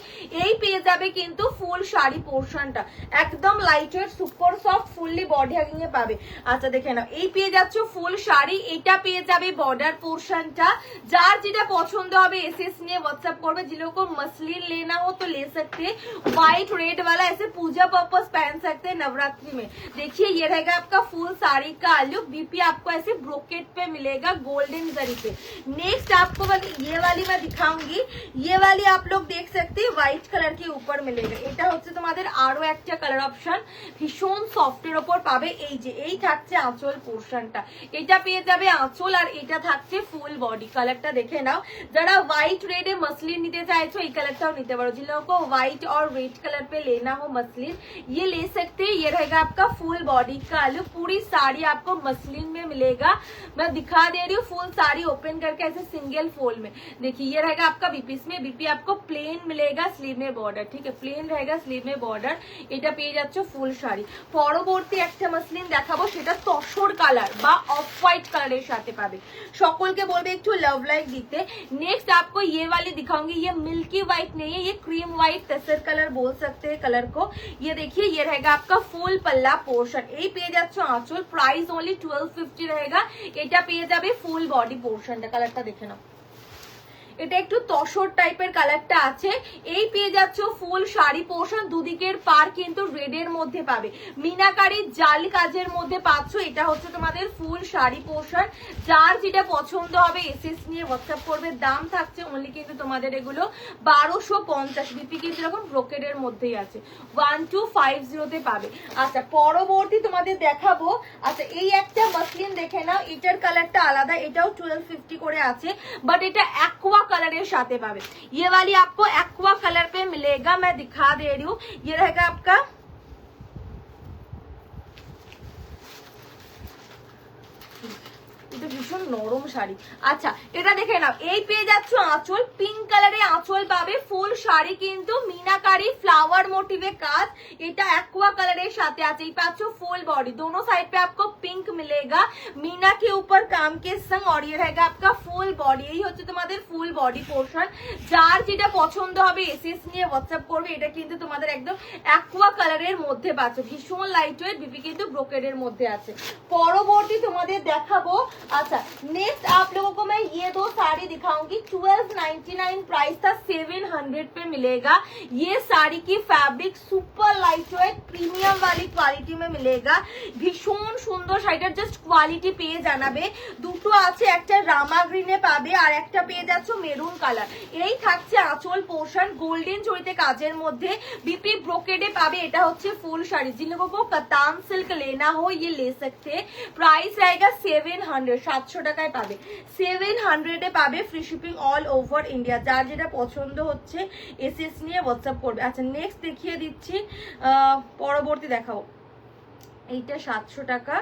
এই পেয়ে যাবে কিন্তু ফুল শাড়ি পোর্শনটা একদম light weight super soft fully body hugging এ পাবে। আচ্ছা দেখে নাও এই পেয়ে যাচ্ছ ফুল শাড়ি, এটা পেয়ে যাবে বর্ডার পোর্শনটা। যার যেটা পছন্দ হবে एसएस নিয়ে व्हाट्सएप করবে। जिन लोगों को मसलिन लेना हो तो ले सकते हैं, व्हाइट रेड वाला ऐसे पूजा पर्पस पहन सकते हैं नवरात्रि में। देखिए ये रहेगा आपका फुल साड़ी का लुक, बीपी आपको ऐसे ब्रोकेट पे मिलेगा गोल्डन जरी पे। नेक्स्ट आपको ये वाली मैं दिखाऊंगी, ये वाली आप लोग देख सकते हैं व्हाइट कलर के ऊपर मिलेगा। এটা হচ্ছে তোমাদের আরো একটা কালার অপশন, ভীষণ সফটের উপর পাবে। এই যে এই থাকছে আঁচল পোর্শনটা, এটা পেয়ে যাবে আঁচল আর এটা থাকছে ফুল বডি। কালারটা দেখে নাও, যারা व्हाइट रेड मसलिन নিতে চাইছো এই কালারটাও নিতে পারো। जिन लोगों को व्हाइट और रेड कलर पे लेना हो मसलिन ये ले सकते हैं। ये रहेगा आपका फुल बॉडी का लुक, पूरी साड़ी आपको मसलिन में मिलेगा। मैं दिखा दे रही हूँ फुल साड़ी ओपन करके ऐसे सिंगल फोल्ड में। देखिए ये रहेगा आपका बीपी, इसमें बीपी आपको प्लेन मिलेगा, स्लीव में बॉर्डर, ठीक है प्लेन रहेगा स्लीव में बॉर्डर। এটা পেয়ে পেয়ে যাচ্ছ ফুল শাড়ি। পরবর্তী একটা মাসলিন দেখাবো, সেটা তসর কালার বা অফ হোয়াইট কালারের সাথে পাবে। সকলকে বলবে একটু লাভ লাইক দিতে। नेक्स्ट आपको ये वाली दिखाऊंगी, ये मिल्की व्हाइट नहीं है, ये क्रीम व्हाइट तसर कलर बोल सकते हैं कलर को। ये देखिए ये रहेगा आपका फुल पल्ला पोर्शन, এই পেয়ে যাচ্ছ আঁচল, প্রাইস ओनली 1250 रहेगा। এটা পেয়ে যাবে ফুল বডি পোর্শনটা। কালারটা দেখে নাও, এটা একটু তসর টাইপের কালারটা আছে। এই পেয়ে যাচ্ছ ফুল শাড়ি পোর্শন, দুদিকের পার কিন্তু রেডের মধ্যে পাবে, মিনাকারি জাল কাজের মধ্যে পাচ্ছ। এটা হচ্ছে তোমাদের ফুল শাড়ি পোর্শন। যার যেটা পছন্দ হবে এসএস নিয়ে হোয়াটসঅ্যাপ করবে। দাম থাকছে অনলি কিন্তু তোমাদের এগুলো 1250। বিপি কিন্তু এরকম ব্রোকেডের মধ্যেই আছে, 1250 পাবে। আচ্ছা পরবর্তী তোমাদের দেখাবো, আচ্ছা এই একটা মাসলিন দেখে নাও, এটার কালারটা আলাদা, এটাও 1250 করে আছে, বাট এটা অ্যাকোয়া कलर साथे पावे। ये वाली आपको एक्वा कलर पे मिलेगा, मैं दिखा दे रही हूँ। ये रहेगा आपका এটা ভীষণ নরম শাড়ি। আচ্ছা এটা দেখে নাও, এই পেয়ে যাচ্ছ আঁচল, পিঙ্ক কালারে আঁচল পাবে, ফুল শাড়ি কিন্তু মিনাকারি फ्लावर मोटिवे काज, এটা एक्वा कलर साथे আছে। এই পাচ্ছ ফুল बॉडी, दोनों साइड पे आपको पिंक मिलेगा मीना के ऊपर काम के संग, और ये रहेगा आपका फुल बॉडी। এই হচ্ছে তোমাদের ফুল বডি পোর্শন। যার যেটা পছন্দ হবে এসএস নিয়ে হোয়াটসঅ্যাপ করবে। এটা কিন্তু তোমাদের একদম एक्वा কালারের মধ্যে পাচ্ছ, ভীষণ লাইট ওয়েট, বিপি কিন্তু ব্রোকেডের মধ্যে আছে। পরবর্তী তোমাদের দেখাবো, अच्छा नेक्स्ट आप लोगों को मैं ये दो साड़ी दिखाऊंगी। 1299 प्राइस था, 700 पे मिलेगा। ये साड़ी की fabric super light weight premium वाली क्वालिटी में मिलेगा। भीषण सुंदर শাড়িটার জাস্ট কোয়ালিটি পেয়ে জানাবে। দুটো আছে, একটা রামা গ্রিনে পাবে আর একটা পেয়ে যাচ্ছে মেরুন কালার। এই থাকছে আঁচল পোর্শন, গোল্ডেন জড়িতে কাজের মধ্যে, বিপি ব্রোকেডে পাবে। এটা হচ্ছে ফুল শাড়ি। जिन लोगों को कतान सिल्क लेना हो ये ले सकते हैं। प्राइस रहेगा 700, 700 টাকায় পাবে, 700 পাবে, free shipping all over India. যার যেটা পছন্দ হচ্ছে এসএস নিয়ে হোয়াটসঅ্যাপ করবে। আচ্ছা নেক্সট দেখিয়ে দিচ্ছি, পরবর্তী দেখাবো, এইটা 700 টাকা।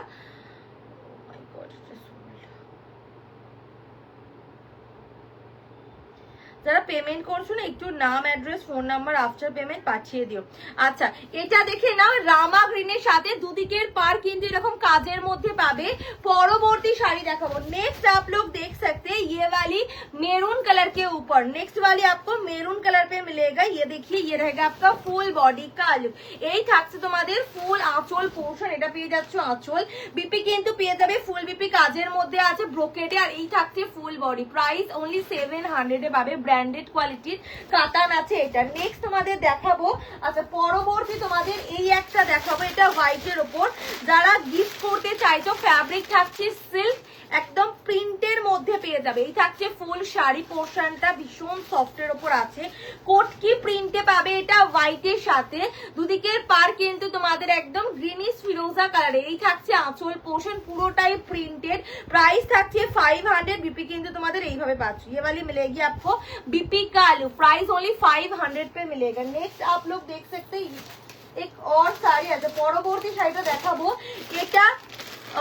যারা পেমেন্ট করছো না একটু নাম address phone number after payment পাঠিয়ে দিও। আচ্ছা এটা দেখে নাও, রামা গ্রিনের সাথে দুদিকের পার কিন্তু এরকম কাজের মধ্যে পাবে। পরবর্তী শাড়ি দেখাবো, नेक्स्ट आप लोग देख सकते हैं ये वाली मेरून कलर के ऊपर। नेक्स्ट वाली आपको मेरून कलर पे मिलेगा। ये देखिए ये रहेगा आपका फुल बॉडी का लुक। এই থাকছে তোমাদের ফুল আঁচল পোর্শন, এটা পেয়ে যাচ্ছ আঁচল, বিপি কিন্তু পেয়ে যাবে ফুল বিপি কাজের মধ্যে আছে ব্রোকেডে, আর এই থাকছে ফুল বডি। প্রাইস ओनली 700 পাবে, ব্র্যান্ডেড কোয়ালিটির কাতান আছে এটা। নেক্সট তোমাদের দেখাবো, আচ্ছা পরবর্তী তোমাদের এই একটা দেখাবো, এটা হোয়াইটের উপর। যারা গিফট করতে চাইছো, ফ্যাব্রিক থাকছে সিল্ক, একদম প্রিন্টের মধ্যে পেয়ে যাবে। এই থাকছে ফুল শাড়ি পোর্শনটা, ভীষণ সফটের উপর আছে, কোটকি প্রিন্টে পাবে। এটা হোয়াইটের সাথে দুদিকের পার কিন্তু তোমাদের একদম গ্রিনিশ ফিরোজা কালারে। এই থাকছে আঁচল পোর্শন, পুরোটাই প্রিন্টেড। প্রাইস থাকছে 500, বিপি কিন্তু তোমাদের এইভাবে পাচ্ছ। ये वाली मिलेगी आपको बीपी का आलू, प्राइस ओनली 500 पे मिलेगा। नेक्स्ट आप लोग देख सकते हैं एक और শাড়ি আছে। পরবর্তী শাড়িটা দেখাবো, এটা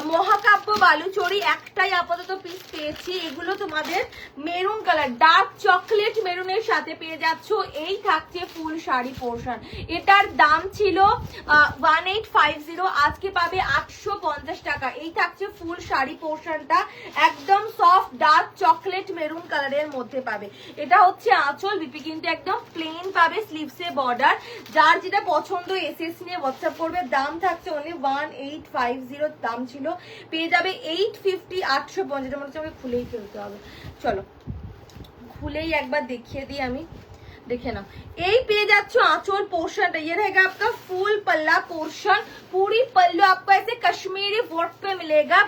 মহাকাব্য বালুচরি, একটাই আপাতত পিস পেয়েছি। এগুলো তোমাদের মেরুন কালার, ডার্ক চকলেট মেরুনের সাথে পেয়ে যাচ্ছ। এই থাকছে ফুল শাড়ি পোর্শন, এটার দাম ছিল 1850, আজকে পাবে 850 টাকা। এই থাকছে ফুল শাড়ি পোর্শনটা, একদম সফট ডার্ক চকলেট মেরুন কালারের মধ্যে পাবে। এটা হচ্ছে আঁচল, বিপি কিন্তু একদম প্লেন পাবে, স্লিভসে বর্ডার। যার যেটা পছন্দ এসএস নিয়ে হোয়াটসঅ্যাপ করবে। দাম থাকছে অনলি 1850, দাম ছিল, পেয়ে যাবে 850, 850। মনে হচ্ছে আমাকে খুলেই ফেলতে হবে, চলো খুলেই একবার দেখিয়ে দিই আমি, देखे ना। এই পেয়ে যাচ্ছ আঁচল পোর্শনটা, ये रहेगा आपका फुल पल्ला पोर्शन, पूरी पल्लू आपको ऐसे कश्मीरी वर्क पे मिलेगा।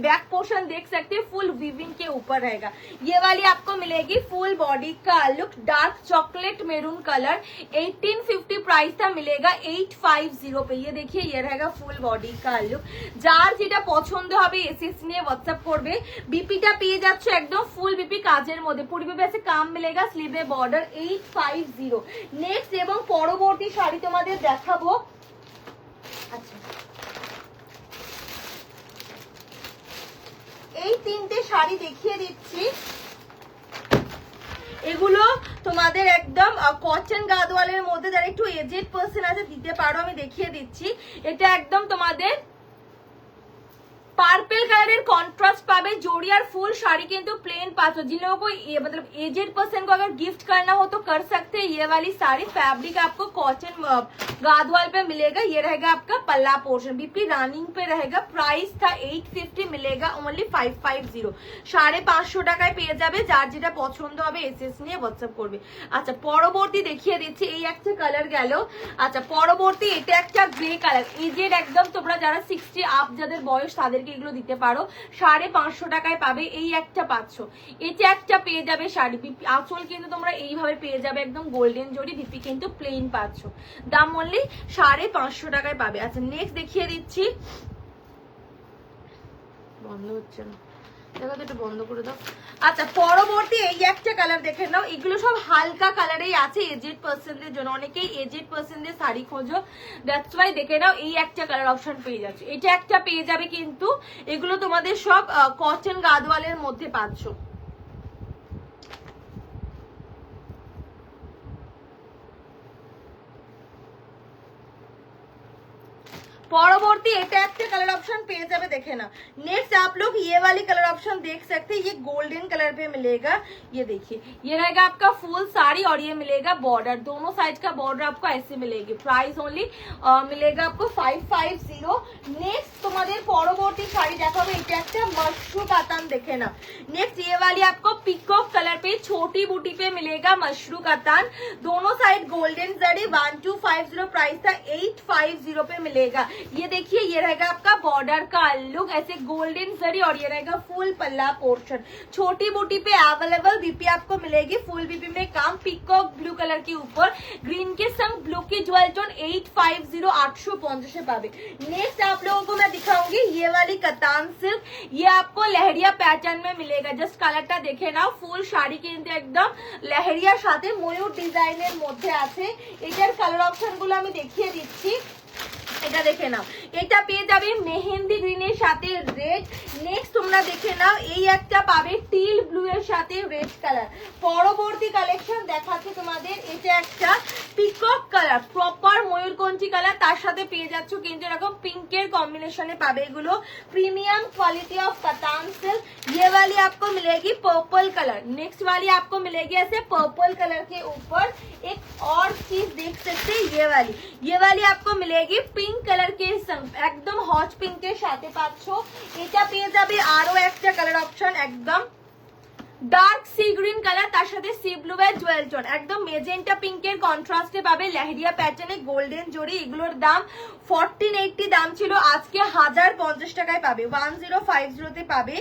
बैक पोर्शन देख सकते हैं, फुल वीविंग के ऊपर रहेगा। ये वाली आपको मिलेगी फुल बॉडी का look, dark chocolate maroon colour. 1850 price था, मिलेगा 850 पे। ये देखिए ये रहेगा फुल बॉडी का लुक। যার যেটা পছন্দ হবে এসএস নিয়ে হোয়াটসঅ্যাপ করবে। বিপিটা পেয়ে যাচ্ছ একদম ফুল বিপি কাজের মধ্যে, पूरी पे ऐसे काम मिलेगा, स्लीवे बॉर्डर 850। नेक्स्ट এবং পরবর্তী শাড়ি তোমাদের দেখাবো। আচ্ছা এই তিনটে শাড়ি দেখিয়ে দিচ্ছি। এগুলো তোমাদের একদম কটন গাদওয়ালের মধ্যে যারা একটু এজেড পার্সন আছে দিতে পারো, আমি দেখিয়ে দিচ্ছি। এটা একদম তোমাদের पर्पल कलर कॉन्ट्रास्ट पावे जोड़ी और फुल साड़ी किंतु प्लेन पास हो। जिन लोगों को ये मतलब एजेड पर्सन को अगर गिफ्ट करना हो तो कर सकते हैं। ये वाली साड़ी फैब्रिक आपको कॉटन गादवाल पे मिलेगा। ये रहेगा आपका पल्ला पोर्शन, बीपी रनिंग पे रहेगा। प्राइस था 850, मिलेगा ओनली 550। 550 টাকায় পেয়ে যাবে। যার যেটা পছন্দ হবে এসএস নিয়ে হোয়াটসঅ্যাপ করবে। আচ্ছা পরবর্তী দেখিয়ে দিচ্ছি, এই একটা কালার গেল। আচ্ছা পরবর্তী এটা একটা গ্রে কালার, এজেড একদম তোমরা যারা 60 আপ যাদের বয়স তাদের এগুলো দিতে পারো। 550 টাকায় পাবে। এই একটা পাচ্ছ, এটা একটা পেয়ে যাবে শাড়ি। আঁচল কিন্তু তোমরা এইভাবে পেয়ে যাবে একদম গোল্ডেন জড়ি, বিপি কিন্তু প্লেন পাচ্ছ। দাম অনলি 550 টাকায় পাবে। আচ্ছা নেক্সট দেখিয়ে দিচ্ছি, বন্ধ হচ্ছে না দেখো তো, একটু বন্ধ করে দাও। আচ্ছা পরবর্তী এই একটা কালার দেখে নাও। এগুলো সব হালকা কালারেই আছে এজেড পার্সনদের জন্য। অনেকেই এজেড পার্সনদের শাড়ি খোঁজো, দ্যাটস ওয়াই দেখে নাও এই একটা কালার অপশন পেয়ে যাচ্ছে। এটা একটা পেয়ে যাবে, কিন্তু এগুলো তোমাদের সব কটন গাদওয়ালের মধ্যে পাচ্ছ। পরবর্তী এটা একটা कलर ऑप्शन पेज जावे देखे ना। नेक्स्ट आप लोग ये वाली कलर ऑप्शन देख सकते हैं, ये गोल्डन कलर पे मिलेगा। ये देखिए ये रहेगा आपका फुल साड़ी और ये मिलेगा बॉर्डर, दोनों साइड का बॉर्डर आपको ऐसे मिलेगी। प्राइस ओनली मिलेगा आपको 550। नेक्स्ट तुम्हारे পরবর্তী শাড়ি দেখাবো, এটা একটা मशरू कातान देखे ना। नेक्स्ट ये वाली आपको पिकॉक कलर पे छोटी बूटी पे मिलेगा मशरू कातान, दोनों साइड गोल्डन जड़ी। 1250 प्राइस था, 850 पे मिलेगा। ये देखिए ये रहेगा आपका बॉर्डर का लुक ऐसे गोल्डन जरी और ये रहेगा फुल पल्ला पोर्शन। छोटी बूटी पे अवेलेबल, बीपी आपको मिलेगी फुल बीपी में काम। पिकॉक ब्लू कलर के ऊपर ग्रीन के संग ब्लू की ज्वेल टोन 850 850 से पावे। नेक्स्ट आप लोगों को मैं दिखाऊंगी ये वाली कतान सिल्क, ये आपको लहरिया पैटर्न में मिलेगा। जस्ट कलरটা দেখে নাও, ফুল শাড়ি কিন্তু একদম লহরিয়ার সাথে ময়ূর ডিজাইনের মধ্যে আছে। এটার কালার অপশন গুলো আমি দেখিয়ে দিচ্ছি। এটা দেখে নাও, এটা পেয়ে যাবে মেহেন্দি গ্রিনের সাথে রেড। নেক্সট তোমরা দেখে নাও এই একটা পাবে টিল ব্লু এর সাথে রেড কালার। পরবর্তী কালেকশন দেখাচ্ছি তোমাদের, এটা একটা পিকক কালার প্রপার ময়ূরকণ্ঠী কালার, তার সাথে পেয়ে যাচ্ছ কিন্তু এরকম পিঙ্কের কম্বিনেশনে পাবে। এগুলো प्रीमियम क्वालिटी ऑफ कतान सिल्क। ये वाली आपको मिलेगी पर्पल कलर, नेक्स्ट वाली आपको मिलेगी ऐसे पर्पल कलर के ऊपर। एक और चीज देख सकते हैं, ये वाली आपको मिलेगी पिंक कलर के संग, एकदम हॉट पिंकेर साथे पाচ্ছো। এটা পেয়ে যাবে আরো একটা কালার অপশন একদম ডার্ক সি গ্রিন কালার, তার সাথে সি ব্লু এর জুয়েল টোন, একদম মেজেন্টা পিঙ্কের কন্ট্রাস্টে পাবে। লেহেরিয়া প্যাটার্নে গোল্ডেন জড়ি। এগুলোর দাম 1480 দাম ছিল, আজকে 1050 টাকায় পাবে। 1050 তে পাবে।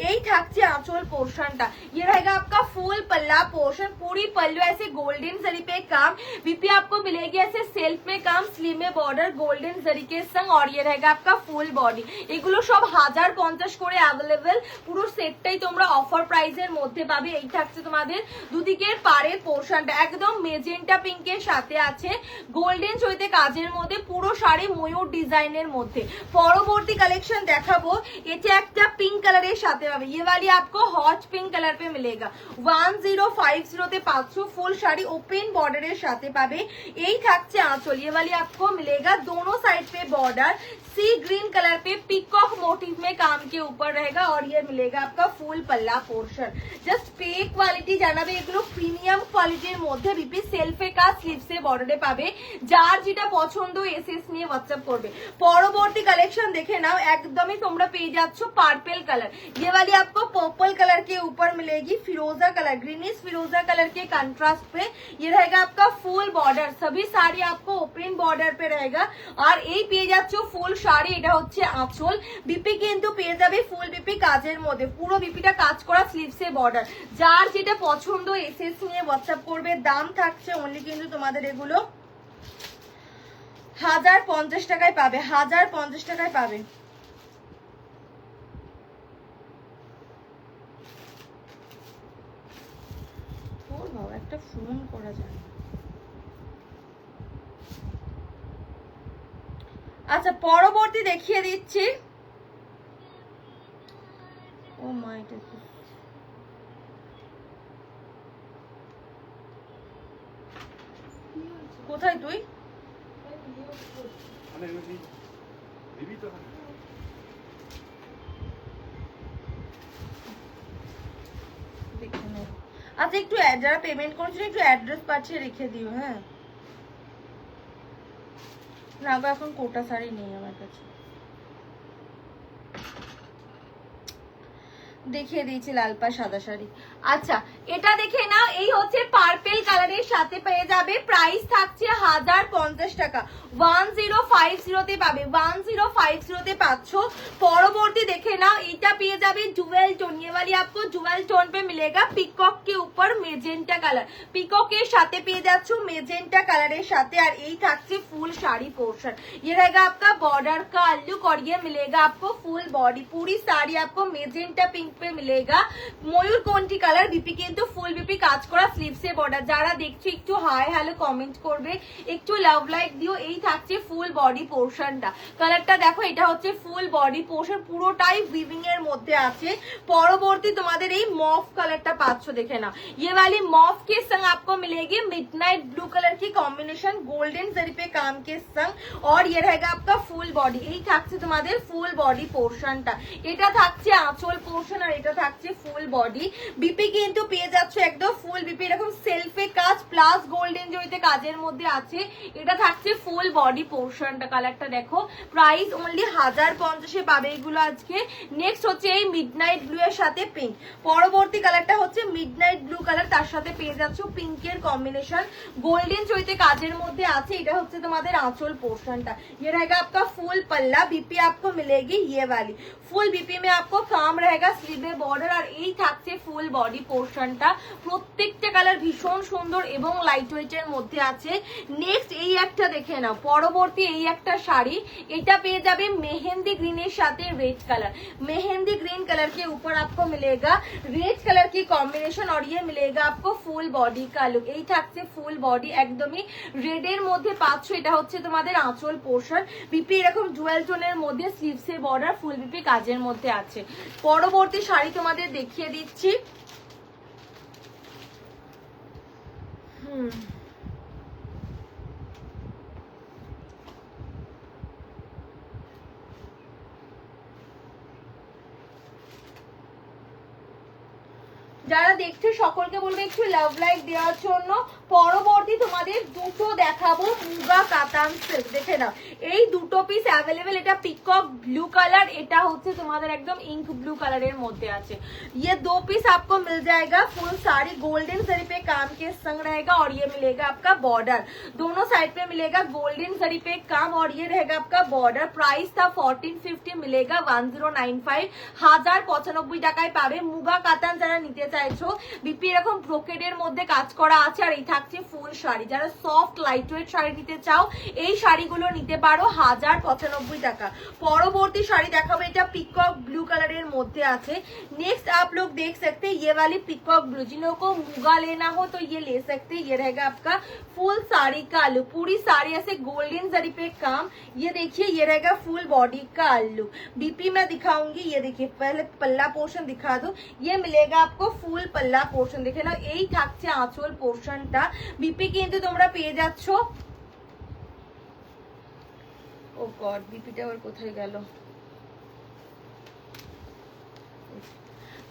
এই থাকছে আঁচল পোর্শনটা। ये रहेगा आपका फुल पल्ला पोर्शन, पूरी पल्लू ऐसे गोल्डन जरी पे काम। बीपी आपको मिलेगी ऐसे सेल्फ में काम, स्लीव में बॉर्डर गोल्डन जरी के संग और ये रहेगा आपका फुल बॉडी। এগুলো সব 1050 করে अवेलेबल। পুরো সেটটাই তোমরা অফার প্রাইসের মধ্যে পাবে। এই থাকছে তোমাদের দুদিকের পাড়ের পোর্শনটা একদম মেজেন্টা পিঙ্কের সাথে আছে গোল্ডেন চৈতে কাজের মধ্যে, পুরো শাড়ি ময়ূর ডিজাইনের মধ্যে। পরবর্তী কালেকশন দেখাবো, এটা একটা পিঙ্ক কালারের সাথে পাবে। ये वाली आपको हॉट पिंक कलर पे मिलेगा। 1050 তে পাচ্ছ। ফুল শাড়ি ওপেন বর্ডারের সাথে পাবে। এই থাকছে আঁচল। ये वाली आपको मिलेगा दोनों साइड पे बॉर्डर सी ग्रीन कलर पे पीकॉक मोटिव में काम के ऊपर रहेगा और ये मिलेगा आपका फुल पल्ला पोर्शन। জাস্ট পে কোয়ালিটি জানাবে, এগুলো প্রিমিয়াম কোয়ালিটির মধ্যে। বিপি সেলফে কাজ, স্লিভসে বর্ডারে পাবে। যার যেটা পছন্দ এসএস নিয়ে হোয়াটসঅ্যাপ করবে। পরবর্তী কালেকশন দেখে নাও, একদমই তোমরা পেয়ে যাচ্ছ পার্পল कलर। ये वाली आपको पर्पल कलर के ऊपर मिलेगी फिरोजा कलर, ग्रीनिश फिरोजा कलर के कंट्रास्ट पे। ये रहेगा आपका फुल बॉर्डर, सभी साड़ी आपको ओपन बॉर्डर पे रहेगा। আর এই পেয়ে যাচ্ছ ফুল শাড়ি, এটা হচ্ছে আঁচল। বিপি কিন্তু পেয়ে যাবে ফুল বিপি কাজের মধ্যে, পুরো বিপিটা কাজ করা, স্লিভসে বর্ডার। যার যেটা পছন্দ এসএস নিয়ে হোয়াটসঅ্যাপ করবে। দাম থাকছে অনলি কিন্তু তোমাদের এগুলো 1050 টাকায় পাবে। 1050 টাকায় পাবে। একটা ফোন করা যায়। আচ্ছা পরবর্তী দেখিয়ে দিচ্ছি। ও মাই, কোথায় তুই? আচ্ছা একটু যারা পেমেন্ট করেছিল একটু অ্যাড্রেস পাঠিয়ে রেখে দিও। হ্যাঁ না গো এখন কোটা শাড়ি নেই আমার কাছে। দেখিয়ে দিয়েছি লাল পা সাদা শাড়ি। আচ্ছা এটা দেখে নাও, এই হচ্ছে পার্পল কালারের সাথে পেয়ে যাবে, প্রাইস থাকছে 1050 টাকা, 1050 তে পাবে, 1050 তে পাচ্ছ। পরবর্তী দেখে নাও, এটা পেয়ে যাবে জুয়েল টোন, ये वाली आपको জুয়েল টোন पे मिलेगा, পিকক के ऊपर মেজেন্টা কালার, পিককের সাথে পেয়ে যাচ্ছ মেজেন্টা কালারের সাথে। আর এই থাকছে ফুল শাড়ি পোর্শন, ये रहेगा आपका बॉर्डर का लुक और ये मिलेगा आपको फुल बॉडी, पूरी साड़ी आपको मेजेंटा पिंक पे मिलेगा। ময়ূর কোনটি কালার, বিপি কিন্তু ফুল বিপি কাজ করা স্লিভসে বর্ডার। যারা দেখছো একটু হাই হ্যালো কমেন্ট করবে, একটু লাভ লাইক দিও। এই থাকছে ফুল বডি পোর্শনটা, কালারটা দেখো এটা হচ্ছে ফুল বডি পোর্শন, পুরোটাই উইভিং এর মধ্যে আছে। পরবর্তী তোমাদের এই মফ কালারটা পাচ্ছ, দেখে না ये वाली मॉफ के संग आपको मिलेगी मिडनाइट ब्लू कलर की कॉम्बिनेशन गोल्डन जरी पे काम के संग, और ये रहेगा आपका ফুল বডি। এই থাকছে তোমাদের ফুল বডি পোর্শনটা, এটা থাকছে আঁচল পোর্শন আর এটা থাকছে ফুল বডি। বিপি কিন্তু পেয়ে যাচ্ছে একদম ফুল বিপি, এরকম সেলফে কাজ প্লাস গোল্ডেন জড়িতে কাজের মধ্যে আছে। এটা থাকছে ফুল বডি পোর্শনটা, কালারটা দেখো, প্রাইস অনলি 1050 পাবে এগুলো আজকে। নেক্সট হচ্ছে এই মিডনাইট ব্লু এর সাথে পিঙ্ক, পরবর্তী কালারটা হচ্ছে মিডনাইট ব্লু কালার, তার সাথে পেয়ে যাচ্ছ পিঙ্কের কম্বিনেশন, গোল্ডেন জড়িতে কাজের মধ্যে আছে। এটা হচ্ছে তোমাদের আঁচল পোর্শনটা, ये रहेगा आपका फुल पल्ला, बीपी आपको मिलेगी ये वाली, फुल बीपी में आपको काम रहेगा स्लीवे बॉर्डर। আর এই থাকছে ফুল বডি পোর্শনটা, প্রত্যেকটা কালার ভীষণ সুন্দর এবং লাইট ওয়েট এর মধ্যে আছে। নেক্সট এই একটা দেখে নাও, পরবর্তী এই একটা শাড়ি, এটা পেয়ে যাবে মেহেंदी গ্রিনের সাথে red colour, mehndi green colour के ऊपर आपको मिलेगा रेड कलर की कॉम्बिनेशन, और ये मिलेगा आपको ফুল বডি का लुक। এই থাকছে ফুল বডি একদমই রেড এর মধ্যে পাচ্ছ, এটা হচ্ছে তোমাদের আঁচল পোর্শন। বিপি এরকম জুয়েল টোনের মধ্যে স্লিভসে বর্ডার, ফুল বিপি কাজের মধ্যে আছে। পরবর্তী শাড়ি তোমাদের দেখিয়ে দিচ্ছি। যারা দেখছো সকলকে বলবো একটু লাভ লাইক দেওয়ার জন্য। পরবর্তী তোমাদের দুটো দেখাবো মুগা কাতান সিল্ক, দেখে নাও এই দুটো পিস অ্যাভেলেবেল, এটা পিকক ব্লু কালার, এটা হচ্ছে তোমাদের একদম ইঙ্ক ব্লू কালারের মধ্যে আছে। ये दो पीस आपको मिल जाएगा, फुल साड़ी गोल्डन जरी पे काम के संग रहेगा, और ये मिलेगा आपका बॉर्डर, दोनों साइड पे मिलेगा गोल्डन जरी पे काम, और ये रहेगा आपका बॉर्डर। प्राइस था 1450, मिलेगा 1095, 1095 টাকায় পাবে। মুগা কাতান যারা নিতে চাইছো, বিপি এরকম ব্রোকেডের মধ্যে কাজ করা আছে, আর এই থাকছে ফুল শাড়ি। যারা সফট লাইট ওয়েট শাড়ি নিতে চাও এই শাড়িগুলো নিতে পারো 1095 টাকা। পরবর্তী শাড়ি দেখাবো, এটা পিকক ब्लू कलर এর মধ্যে আছে। नेक्स्ट आप लोग देख सकते हैं ये वाली पिकॉक ब्लू, जिन लोगों को मुगा लेना हो तो ये ले सकते हैं। ये रहेगा आपका फुल साड़ी का लुक, पूरी साड़ी ऐसे गोल्डन जरी पे काम, ये देखिए ये रहेगा फुल बॉडी का लुक। बीपी में दिखाऊंगी, ये देखिए पहले पल्ला पोर्शन दिखा दो, ये मिलेगा आपको फुल पल्ला पोर्शन, देखे ना এই থাকছে আঁচল পোর্শনটা। বিপি কিন্তু তোমরা পেয়ে যাচ্ছ, ও গড বিপিটা আবার কোথায় গেল,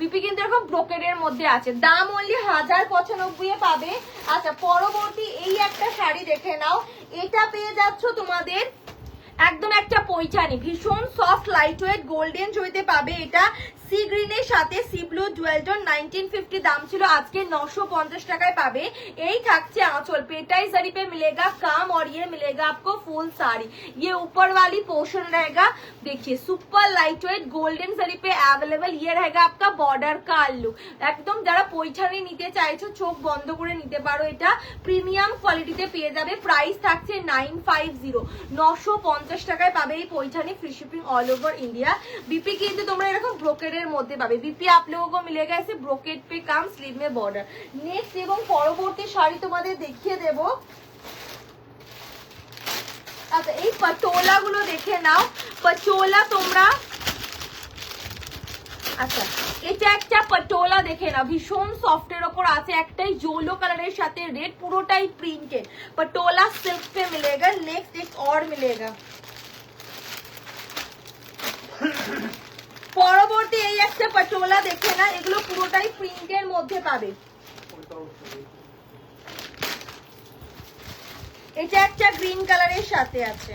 বিপি কিন্তু এরকম ব্রোকেডের মধ্যে আছে, দাম অনলি 1095 এ পাবে। আচ্ছা পরবর্তী এই একটা শাড়ি দেখে নাও, এটা পেয়ে যাচ্ছ তোমাদের একদম একটা পৈঠানি, ভীষণ সফট লাইট ওয়েট গোল্ডেন জড়িতে পাবে। এটা সি গ্রিনের সাথে সি ব্লু ডুয়েল টোন, 1950 দাম ছিল, আজকে 950 টাকায় পাবে। এই থাকছে आंचल, पेटाई जरी पे मिलेगा काम, और ये मिलेगा आपको फुल साड़ी। ये ऊपर वाली पोर्शन रहेगा, देखिए सुपर लाइट वेट गोल्डन जरी पे अवेलेबल। ये रहेगा आपका बॉर्डर का लुक, একদম যারা পৈঠানি নিতে চাইছো চোখ বন্ধ করে নিতে পারো, এটা প্রিমিয়াম কোয়ালিটিতে পেয়ে যাবে। প্রাইস থাকছে 950, 950 টাকায় পাবে এই Paithani, free shipping all over India. BP কিন্তু তোমরা এরকম ব্রোকেডের মধ্যে পাবে। বিপি आप लोगों को मिलेगा ऐसे ब्रोकेड पे काम, स्लीव में बॉर्डर। नेक्स्ट এবং পরবর্তী শাড়ি তোমাদের দেখিয়ে দেব। আচ্ছা এই পটোলা গুলো দেখে নাও, পটোলা তোমরা আচ্ছা, এটা একটা পটোলা দেখে না, ভীষণ সফটের ওপর আছে, একটাই येलो কালারের সাথে রেড, পুরোটাই প্রিন্টেড, पटोला सिल्क पे मिलेगा। नेक्स्ट एक और मिलेगा, পরবর্তী এই একটা পটোলা দেখে না, এগুলো পুরোটাই প্রিন্টের মধ্যে পাবে। এটা একটা গ্রিন কালারের সাথে আছে।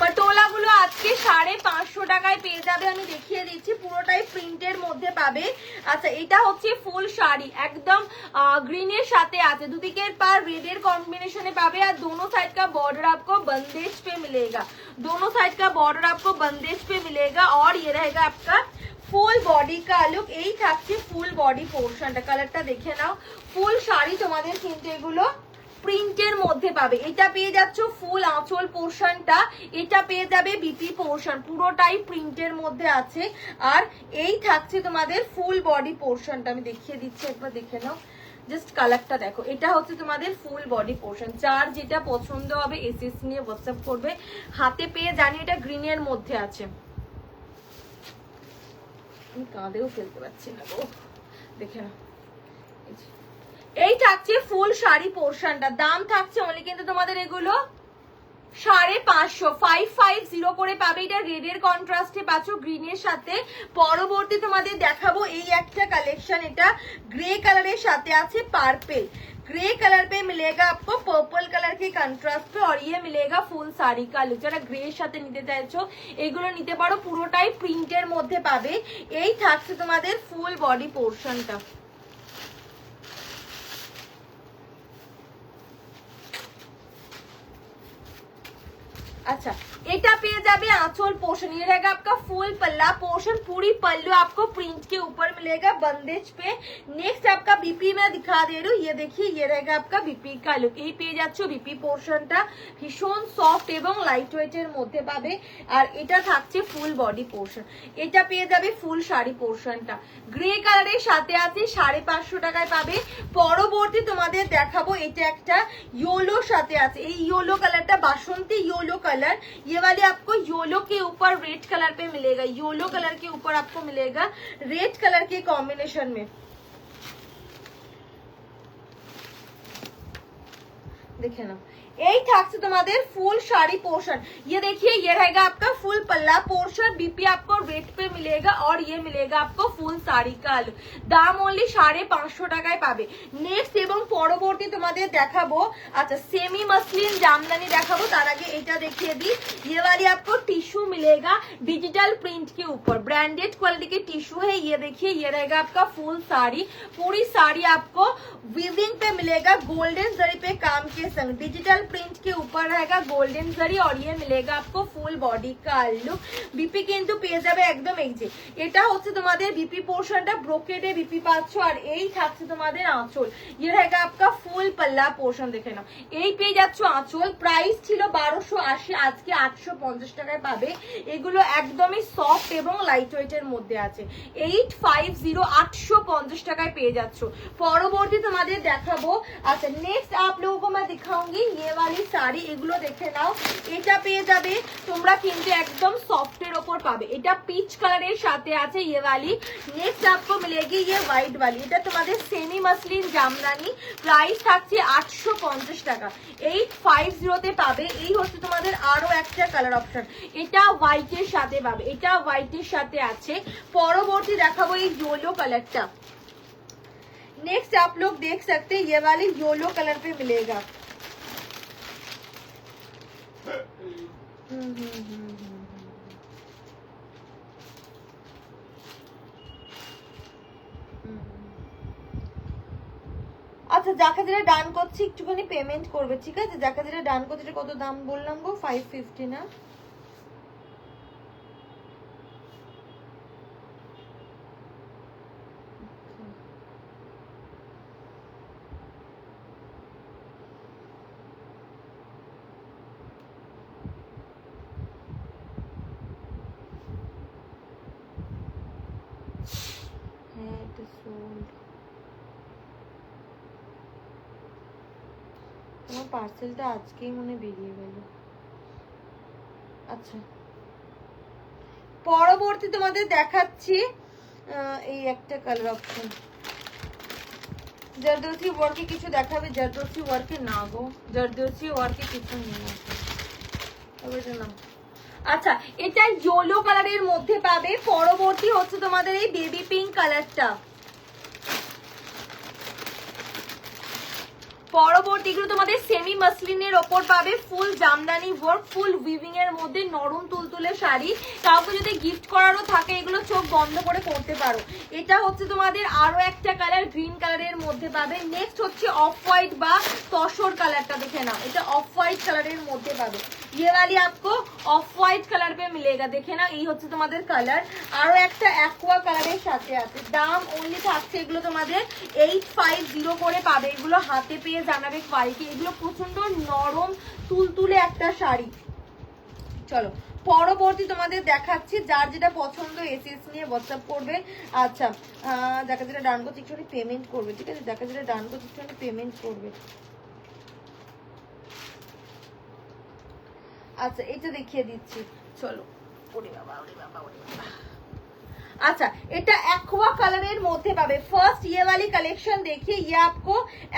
পটোলা গুলো আজকে 550 টাকায় পেয়ে যাবে, আমি দেখিয়ে দিচ্ছি, পুরোটাই প্রিন্টের মধ্যে পাবে। আচ্ছা, এটা হচ্ছে ফুল শাড়ি, একদম গ্রিনের সাথে আছে, দুদিকের পার रेड कॉम्बिनेशन पावे और दोनों साइड का बॉर्डर आपको बंदेज पे मिलेगा, दोनों साइड का बॉर्डर आपको बंदेज पे मिलेगा। और ये रहेगा आपका ফুল বডি কা লুক, এই থাকছে ফুল বডি পোর্শনটা, কালারটা দেখে নাও। ফুল শাড়ি তোমাদের কিন্তু এগুলো প্রিন্টের মধ্যে পাবে। এটা পেয়ে যাচ্ছ ফুল আঁচল পোর্শনটা, এটা পেয়ে যাবে বিপি পোর্শন, পুরোটাই প্রিন্টের মধ্যে আছে। আর এই থাকছে তোমাদের ফুল বডি পোর্শনটা, আমি দেখিয়ে দিচ্ছি, একবার দেখে নাও, জাস্ট কালারটা দেখো। এটা হচ্ছে তোমাদের ফুল বডি পোর্শন, যার যেটা পছন্দ হবে এসএস নিয়ে হোয়াটসঅ্যাপ করবে। হাতে পেয়ে জানি এটা গ্রিনের মধ্যে আছে, আমি কাঁদেও ফেলতে পারছি না গো, দেখে নাও। এই থাকছে ফুল শাড়ি পোর্শনটা, দাম থাকছে অনলি কিন্তু তোমাদের এগুলো 550, 550 করে পাবে। এটা রেডের কন্ট্রাস্টে পাচ্ছ গ্রিনের সাথে। পরবর্তী তোমাদের দেখাবো এই একটা কালেকশন, এটা গ্রে কালারের সাথে আছে পার্পল, ग्रे कलर पे मिलेगा आपको पर्पल कलर के कंट्रास्ट पे, और ये मिलेगा ফুল শাড়ি का लुक। যারা গ্রে এর সাথে নিতে চাইছো এগুলো নিতে পারো, পুরোটাই প্রিন্টের মধ্যে পাবে। এই থাকছে তোমাদের ফুল বডি পোর্শনটা। अच्छा, এটা পেয়ে যাবে आंचल पोर्शन, ये रहेगा आपका फुल पल्ला पोर्शन, पूरी पल्लू आपको प्रिंट के ऊपर मिलेगा बंदेज पे। नेक्स्ट आपका बीपी में दिखा दे रही हूँ, ये देखिए, ये रहेगा आपका बीपी का लुक। এই পেয়ে যাচ্ছ बीपी পোর্শনটা, ভীষণ সফট এবং লাইট ওয়েটের মধ্যে পাবে। আর এটা থাকছে ফুল বডি পোর্শন, এটা পেয়ে যাবে ফুল শাড়ি পোর্শনটা, গ্রে কালারের সাথে আছে, 550 টাকায় পাবে। পরবর্তী তোমাদের দেখাবো এটা একটা ইয়েলোর সাথে আছে, এই ইয়েলো কালারটা বাসন্তী ইয়েলো कलर, ये वाले आपको येलो के ऊपर रेड कलर पे मिलेगा, येलो कलर के ऊपर आपको मिलेगा रेड कलर के कॉम्बिनेशन में, देखे ना। এই থাকছে তোমাদের ফুল শাড়ি পোর্শন, ये देखिए, ये रहेगा आपका फुल पल्ला पोर्शन, बीपी आपको रेट पे मिलेगा, और ये मिलेगा आपको फुल শাড়ি का लुक। দাম only 550 টাকায় পাবে। নেক্সট এবং পরবর্তী তোমাদের দেখাবো, আচ্ছা সেমি মসলিন জামদানি দেখাবো, তার আগে এটা দেখিয়ে দিই। ये वाली आपको टिश्यू मिलेगा डिजिटल प्रिंट के ऊपर, ब्रांडेड क्वालिटी के टिश्यू है, ये देखिए, ये रहेगा आपका फुल साड़ी, पूरी साड़ी आपको वीविंग पे मिलेगा गोल्डन जरी पे काम के संग, डिजिटल प्रिंट के ऊपर रहेगा गोल्डन जरी, और ये मिलेगा आपको फुल बॉडी का लुक। बीपी কিন্তু পেয়ে যাবে একদম এই যে, এটা হচ্ছে তোমাদের बीपी পোর্শনটা, ব্রোকেডে बीपी পাচ্ছ। আর এই থাকছে তোমাদের আঁচল, ये रहेगा आपका ফুল पल्ला পোর্শন, দেখে নাও। এই পেয়ে যাচ্ছ আঁচল, প্রাইস ছিল 1280, আজকে 850 টাকায় পাবে। এগুলো একদমই সফট এবং লাইট ওয়েটের মধ্যে আছে, 850, 850 টাকায় পেয়ে যাচ্ছ। পরবর্তী তোমাদের দেখাবো, আচ্ছা নেক্সট आप लोगों को मैं दिखाऊंगी ये वाली শাড়ি, এগুলো দেখে নাও। এটা পেয়ে যাবে তোমরা কিন্তু একদম সফটের ওপর পাবে, এটা পিচ কালারের সাথে আছে ये वाली। नेक्स्ट आपको मिलेगी ये व्हाइट वाली, এটা তোমাদের সেমি মসলিন জামদানি, প্রাইস থাকছে 850 টাকা, 850 তে পাবে। এই হচ্ছে তোমাদের আরো একটা কালার অপশন, এটা হোয়াইটের সাথে পাবে, এটা হোয়াইটের সাথে আছে। পরবর্তী দেখাবো এই येलो कलरটা। नेक्स्ट आप लोग देख सकते हैं, ये वाली येलो कलर पे मिलेगा, আচ্ছা যাকে যেটা ডান করছি একটুখানি পেমেন্ট করবে, ঠিক আছে? যাকে যেটা ডান করছে, কত দাম বললাম গো? 550 না? হ্যাঁ, এটা সোল্ড। তোমার পার্সেলটা আজকেই মনে বেরিয়ে গেল। আচ্ছা পরবর্তী তোমাদের দেখাচ্ছি এই একটা কালার অপশন। জারদোসি ওয়ার্কে কিছু দেখাবে, জারদোসি ওয়ার্কে না গো, জারদোসি ওয়ার্কে কিছু নেই। আচ্ছা, এটা ইয়েলো কালারের মধ্যে পাবে। পরবর্তী হচ্ছে তোমাদের এই বেবি পিঙ্ক কালারটা। পরবর্তীগুলো তোমাদের সেমি মাসলিনের ওপর পাবে, ফুল জামদানি ওয়ার্ক, ফুল উইভিং এর মধ্যে নরম তুলতুলে শাড়ি। কাউকে যদি গিফট করারও থাকে এগুলো চোখ বন্ধ করে করতে পারো। এটা হচ্ছে তোমাদের আরো একটা কালার গ্রিন কালারের মধ্যে পাবে। নেক্সট হচ্ছে অফ হোয়াইট বা তসর কালারটা, দেখে নাও এটা অফ হোয়াইট কালারের মধ্যে পাবে। ये वाली आपको ऑफ व्हाइट कलर पे मिलेगा, দেখে না এই হচ্ছে তোমাদের কালার। আরো একটা অ্যাকোয়া কালারের সাথে আছে। দাম অনলি থাকছে এগুলো তোমাদের 850 করে পাবে। এগুলো হাতে পেয়ে জানাবে কোয়ালিটি। এগুলো প্রচন্ড নরম তুলতুলে একটা শাড়ি। চলো পরবর্তী তোমাদের দেখাচ্ছি, যার যেটা পছন্দ এসএস নিয়ে হোয়াটসঅ্যাপ করবে। আচ্ছা দেখা যেটা ডান করছে একটুখানি পেমেন্ট করবে, ঠিক আছে? দেখা যেটা ডান করছে একটুখানি পেমেন্ট করবে। আচ্ছা এটা দেখিয়ে দিচ্ছি, চলো। ওরে বাবা ওরে বাবা ওরে বাবা। अच्छा এটা एक्वा कलर मध्य पावे। फर्स्ट ये वाली कलेक्शन देखिए, ये आपको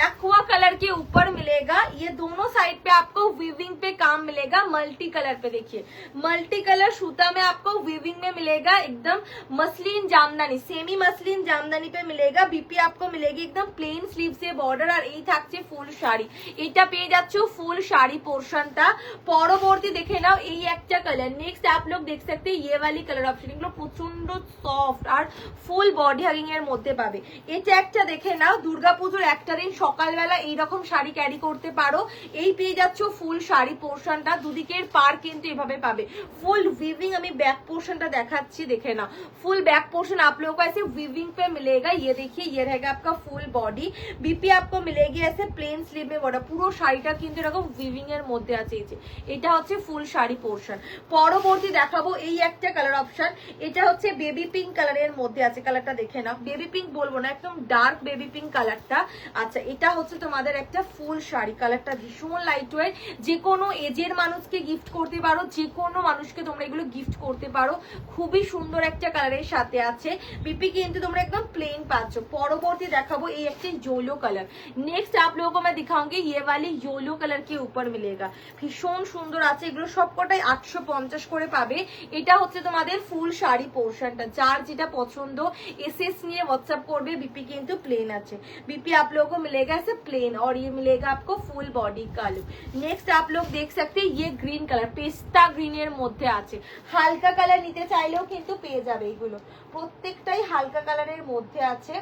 एक्वा कलर के ऊपर मिलेगा। ये दोनों साइड पे आपको वीविंग पे काम मिलेगा। मल्टी कलर पे देखिए, मल्टी कलर सूता में आपको वीविंग में मिलेगा। एकदम muslin jamdani, semi muslin jamdani पे मिलेगा। बीपी आपको मिलेगी एकदम प्लेन स्लीव से बॉर्डर और এই থাকছে ফুল শাড়ি। এটা পেয়ে যাচ্ছো ফুল শাড়ি পোর্শনটা। পরবর্তী দেখে নাও এই একটা কালার। নেক্সট आप लोग देख सकते हैं ये वाली कलर ऑप्शन, এগুলো প্রচন্ড সফট আর ফুল বডি হাগিং এর মধ্যে পাবে। এটা একটা দেখে নাও, দুর্গাপূজার একটা দিন সকালবেলা এইরকম শাড়ি ক্যারি করতে পারো। এই পেয়ে যাচ্ছ ফুল শাড়ি পোর্শনটা, দুদিকের পার কিন্তু এভাবে পাবে। ফুল वीविंग, আমি बैक पोर्शन দেখাচ্ছি, দেখে নাও। ফুল बैक पोर्शन आप लोगों को ऐसे वीविंग पे मिलेगा। ये देखिए ये रहेगा आपका फुल बॉडी। बीपी आपको मिलेगी ऐसे प्लेन स्लीव में बॉर्डर। পুরো শাড়িটা কিন্তু এরকম वीविंग এর মধ্যে আছে। এই যে এটা হচ্ছে ফুল শাড়ি পোর্শন। পরবর্তী দেখাবো এই একটা কালার অপশন। এটা হচ্ছে বেবি পিঙ্ক কালারের মধ্যে আছে। কালারটা দেখে নাও, বেবি পিঙ্ক বলবো না, একদম ডার্ক বেবি পিঙ্ক কালারটা। আচ্ছা এটা হচ্ছে তোমাদের একটা ফুল শাড়ি। কালারটা ভীষণ লাইট ওয়েট, যে কোনো এজের মানুষকে গিফট করতে পারো, যে কোনো মানুষকে তোমরা এগুলো গিফট করতে পারো। খুবই সুন্দর একটা কালারের সাথে আছে। बीपी কিন্তু তোমরা একদম প্লেন পাচ্ছ। পরবর্তী দেখাবো এই একটা येलो कलर। नेक्स्ट आप लोगों को मैं दिखाऊंगी ये वाली येलो कलर के ऊपर मिलेगा। ভীষণ সুন্দর আছে। এগুলো সবকটাই 850 করে পাবে। এটা হচ্ছে তোমাদের ফুল শাড়ি পোর্শনটা। যার যেটা পছন্দ एसएस নিয়ে व्हाट्सएप করবে। बीपी কিন্তু প্লেন আছে। बीपी आप लोगों को मिलेगा ऐसे प्लेन और ये मिलेगा आपको फुल बॉडी का लुक। नेक्स्ट आप लोग देख सकते हैं ये ग्रीन कलर, पेस्ता ग्रीन এর মধ্যে আছে। হালকা কালার নিতে চাইলেও কিন্তু পেয়ে যাবে। এগুলো প্রত্যেকটাই হালকা কালারের মধ্যে আছে।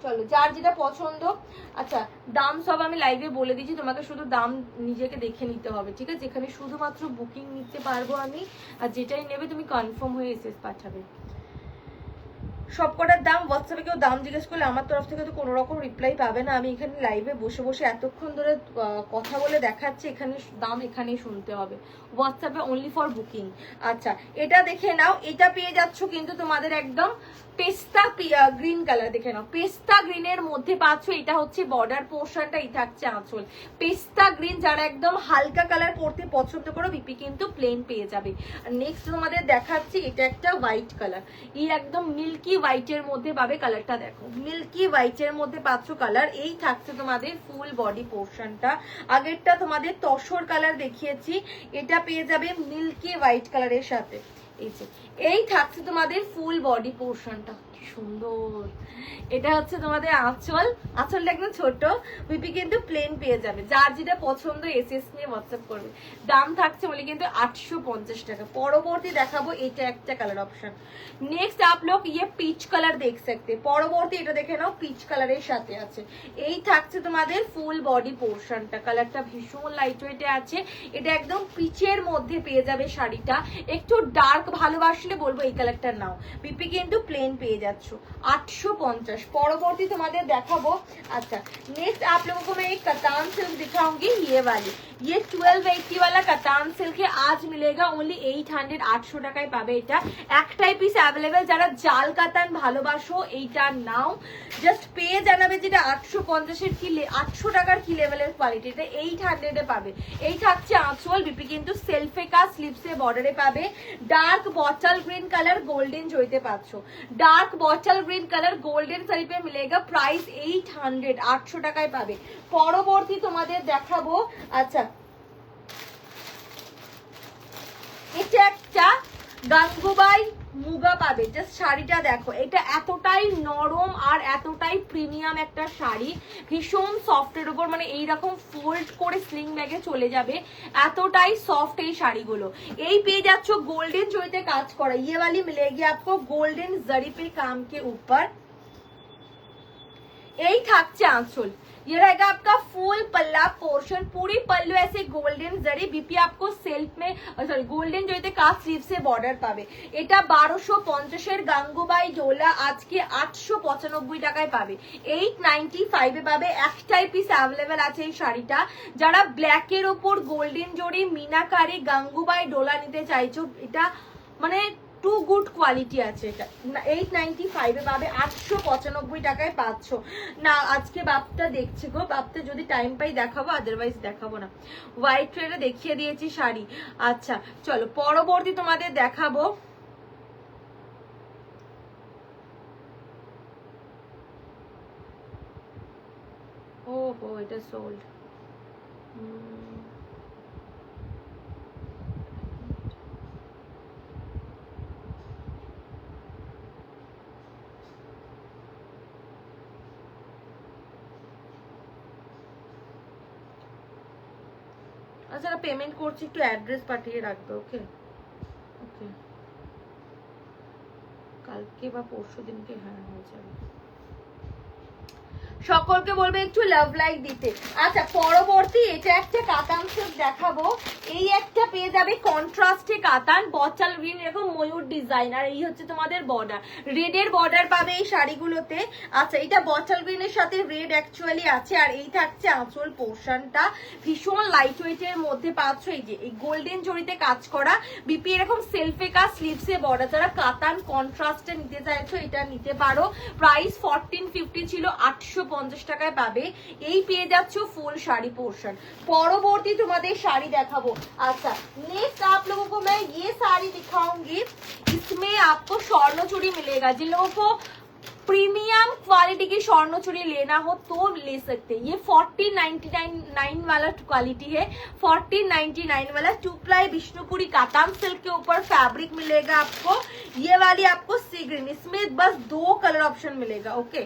চলো যার যেটা পছন্দ। আচ্ছা দাম সব আমি লাইভে বলে দিচ্ছি, তোমাকে শুধু দাম নিজেকে দেখে নিতে হবে, ঠিক আছে? এখানে শুধুমাত্র বুকিং নিতে পারবো আমি, আর যেটাই নেবে তুমি কনফার্ম হয়ে এসএস পাঠাবে। সবকটার দাম হোয়াটসঅ্যাপে কেউ দাম জিজ্ঞেস করলে আমার তরফ থেকে তো কোনো রকম রিপ্লাই পাবে না। আমি এখানে লাইভে বসে বসে এতক্ষণ ধরে কথা বলে দেখাচ্ছি, এখানে দাম এখানেই শুনতে হবে। হোয়াটসঅ্যাপে অনলি ফর বুকিং। আচ্ছা এটা দেখে নাও, এটা পেয়ে যাচ্ছ কিন্তু তোমাদের একদম পেস্তা গ্রিন কালার। দেখে নাও পেস্তা গ্রিনের মধ্যে পাচ্ছ। এটা হচ্ছে বর্ডার পোর্শনটা, এই থাকছে আঁচল। পেস্তা গ্রিন যারা একদম হালকা কালার পরতে পছন্দ করো বিপি কিন্তু প্লেন পেয়ে যাবে। আর নেক্সট তোমাদের দেখাচ্ছি এটা একটা হোয়াইট কালার। এই একদম মিল্কি হোয়াইটের মধ্যে পাবে। কালারটা দেখো, মিল্কি হোয়াইটের মধ্যে পাচ্ছ কালার। এই থাকছে তোমাদের ফুল বডি পোর্শনটা। আগেরটা তোমাদের তসর কালার দেখিয়েছি, এটা পেয়ে যাবে মিল্কি হোয়াইট কালারের সাথে। এই থাকছে তোমাদের ফুল বডি পোর্শনটা, কি সুন্দর। এটা হচ্ছে তোমাদের আঁচল, আঁচলটা একদম ছোট। বিপি কিন্তু প্লেন পেয়ে যাবে। যার যেটা পছন্দ এসএস নিয়ে হোয়াটসঅ্যাপ করবে। দাম থাকছে বলে কিন্তু 850 টাকা। পরবর্তী দেখাবো এটা একটা কালার অপশন। নেক্সট आप लोग ये পিচ কালার দেখ सकते। পরবর্তী এটা দেখে নাও, পিচ কালারের সাথে আছে। এই থাকছে তোমাদের ফুল বডি পোর্শনটা। কালারটা ভীষণ লাইট ওয়েটে আছে। এটা একদম পিচের মধ্যে পেয়ে যাবে শাড়িটা। একটু ডার্ক ভালোবাসলে বলবো এই কালারটা নাও। বিপি কিন্তু প্লেন পেয়ে যাচ্ছে। যাচ্ছ 850। পরবর্তী তোমাদের দেখাবো। अच्छा नेक्स्ट आप लोगों को मैं एक कतान सिल्क दिखाऊंगी, ये वाली, ये 1280 वाला कतान सिल्क है। आज मिलेगा ओनली 800, 800 টাকায় পাবে। এটা একটাই পিস অ্যাভেলেবেল, যারা জাল কাতান ভালোবাসো এইটা নাও, জাস্ট পেয়ে জানাবে যেটা 850 এর কি 800 টাকার কি লেভেলের কোয়ালিটি, এটা 800 এ পাবে। এই থাকছে আঁচল, বিপি কিন্তু সেলফে কাজ স্লিপসে বর্ডারে পাবে। Dark bottle green colour golden জয়তে পাচ্ছ, dark bottle green colour golden sari पे मिलेगा, प्राइस 800, 800 টাকায় পাবে। পরবর্তী তোমাদের দেখাবো। আচ্ছা এটা একটা গাঙ্গুবাই মুগা পাবে, জাস্ট শাড়িটা দেখো, এটা এতটাই নরম আর এতটাই প্রিমিয়াম একটা শাড়ি, ভীষণ সফটের উপর, মানে এইরকম ফোল্ড করে স্লিং ব্যাগে চলে যাবে, এতটাই সফট এই শাড়িগুলো। এই পেয়ে যাচ্ছ গোল্ডেন জরিতে কাজ করা, ये वाली मिलेगी आपको गोल्डन जरी पे काम के ऊपर। এই থাকছে আঁচল, ये रहेगा आपका फुल पल्ला पोर्शन, पूरी पल्लू ऐसे गोल्डन जरी, बीपी आपको सेल्फ में सॉरी गोल्डन জরিতে কাজ স্লিভ সে বর্ডার পাবে। এটা 1250 এর গাঙ্গুবাই ডোলা আজকে 895 টাকায় পাবে, 895 এ পাবে। একটাই পিস অ্যাভেলেবেল আছে এই শাড়িটা, যারা ব্ল্যাক এর উপর গোল্ডেন জরি মিনাকারি গাঙ্গুবাই ডোলা নিতে চাইছো, এটা মানে টু গুড কোয়ালিটি আছে। এটা 895 এ পাবে, 895 টাকায় পাচ্ছ না। আজকে বাপটা দেখছি গো, বাপটা যদি টাইম পাই দেখাবো, আদারওয়াইজ দেখাবো না। হোয়াইট ট্রেডে দেখিয়ে দিয়েছি শাড়ি। আচ্ছা চলো পরবর্তী তোমাদের দেখাবো। ওহো এটা সোল্ড। যারা পেমেন্ট করছে একটু অ্যাড্রেস পাঠিয়ে রাখবে, ওকে ওকে, কালকে বা পরশু দিনকে হ্যাঁ হয়ে যাবে। সকলকে বলবে একটু লাভ লাইক দিতে। আচ্ছা পরবর্তী এটা একটা কাতান সিল্ক দেখাবো, এই একটা পেয়ে যাবে কন্ট্রাস্টে কাতান বচাল গ্রিন, এরকম ময়ূর ডিজাইন, আর এই হচ্ছে তোমাদের বর্ডার, রেড এর বর্ডার পাবে এই শাড়িগুলোতে। আচ্ছা এটা বচাল গ্রিনের সাথে রেড অ্যাকচুয়ালি আছে, আর এই থাকছে আঁচল পোর্শনটা, ভীষণ লাইট ওয়েট এর মধ্যে পাচ্ছ। এই যে এই গোল্ডেন জরিতে কাজ করা, বিপি এরকম সেলফে কাজ স্লিভসে বর্ডার, যারা কাতান কন্ট্রাস্টে নিতে চাইছো এটা নিতে পারো। প্রাইস 1450 ছিল, 850 টাকায় পাবে। এই পেয়ে যাচ্ছ ফুল শাড়ি পোর্শন। পরবর্তী তোমাদের শাড়ি দেখাবো। अच्छा नेक्स्ट आप लोगों को मैं ये साड़ी दिखाऊंगी, इसमें आपको स्वर्ण चूड़ी मिलेगा। जिन लोगों को प्रीमियम क्वालिटी की स्वर्ण चूड़ी लेना हो तो ले सकते हैं। ये 1499 वाला क्वालिटी है, 1499 वाला 2 प्लाई विष्णुपुरी कातान सिल्क के ऊपर फैब्रिक मिलेगा आपको। ये वाली आपको सी ग्रीन, इसमें बस 2 कलर ऑप्शन मिलेगा, ओके,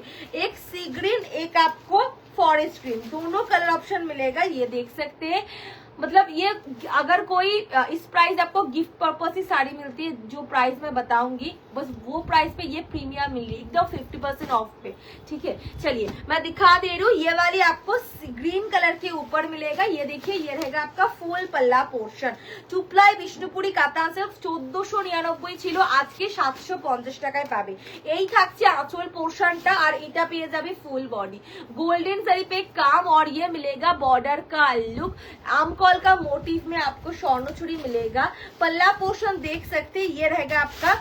एक सी ग्रीन एक आपको फॉरेस्ट ग्रीन, दोनों कलर ऑप्शन मिलेगा। ये देख सकते हैं, मतलब ये अगर कोई इस प्राइस आपको गिफ्ट पर्पस की साड़ी मिलती है, जो प्राइस मैं बताऊंगी बस वो प्राइस पे ये प्रीमियम मिल रही है एकदम 50% ऑफ पे, ठीक है। चलिए मैं दिखा दे रही हूँ, ये वाली आपको ग्रीन कलर के ऊपर मिलेगा। ये देखिए ये रहेगा आपका फुल पल्ला portion, 2 ply Vishnupuri katan silk 1499 ছিল, আজকে 750 টাকায় পাবে। এই থাকছে আঁচল পোর্শনটা, আর এটা পেয়ে যাবে ফুল বডি गोल्डन जरी पे काम, और ये मिलेगा बॉर्डर का लुक, आमकॉल का मोटिव में आपको स्वर्ण चूड़ी मिलेगा। पल्ला पोर्शन देख सकते हैं, ये रहेगा आपका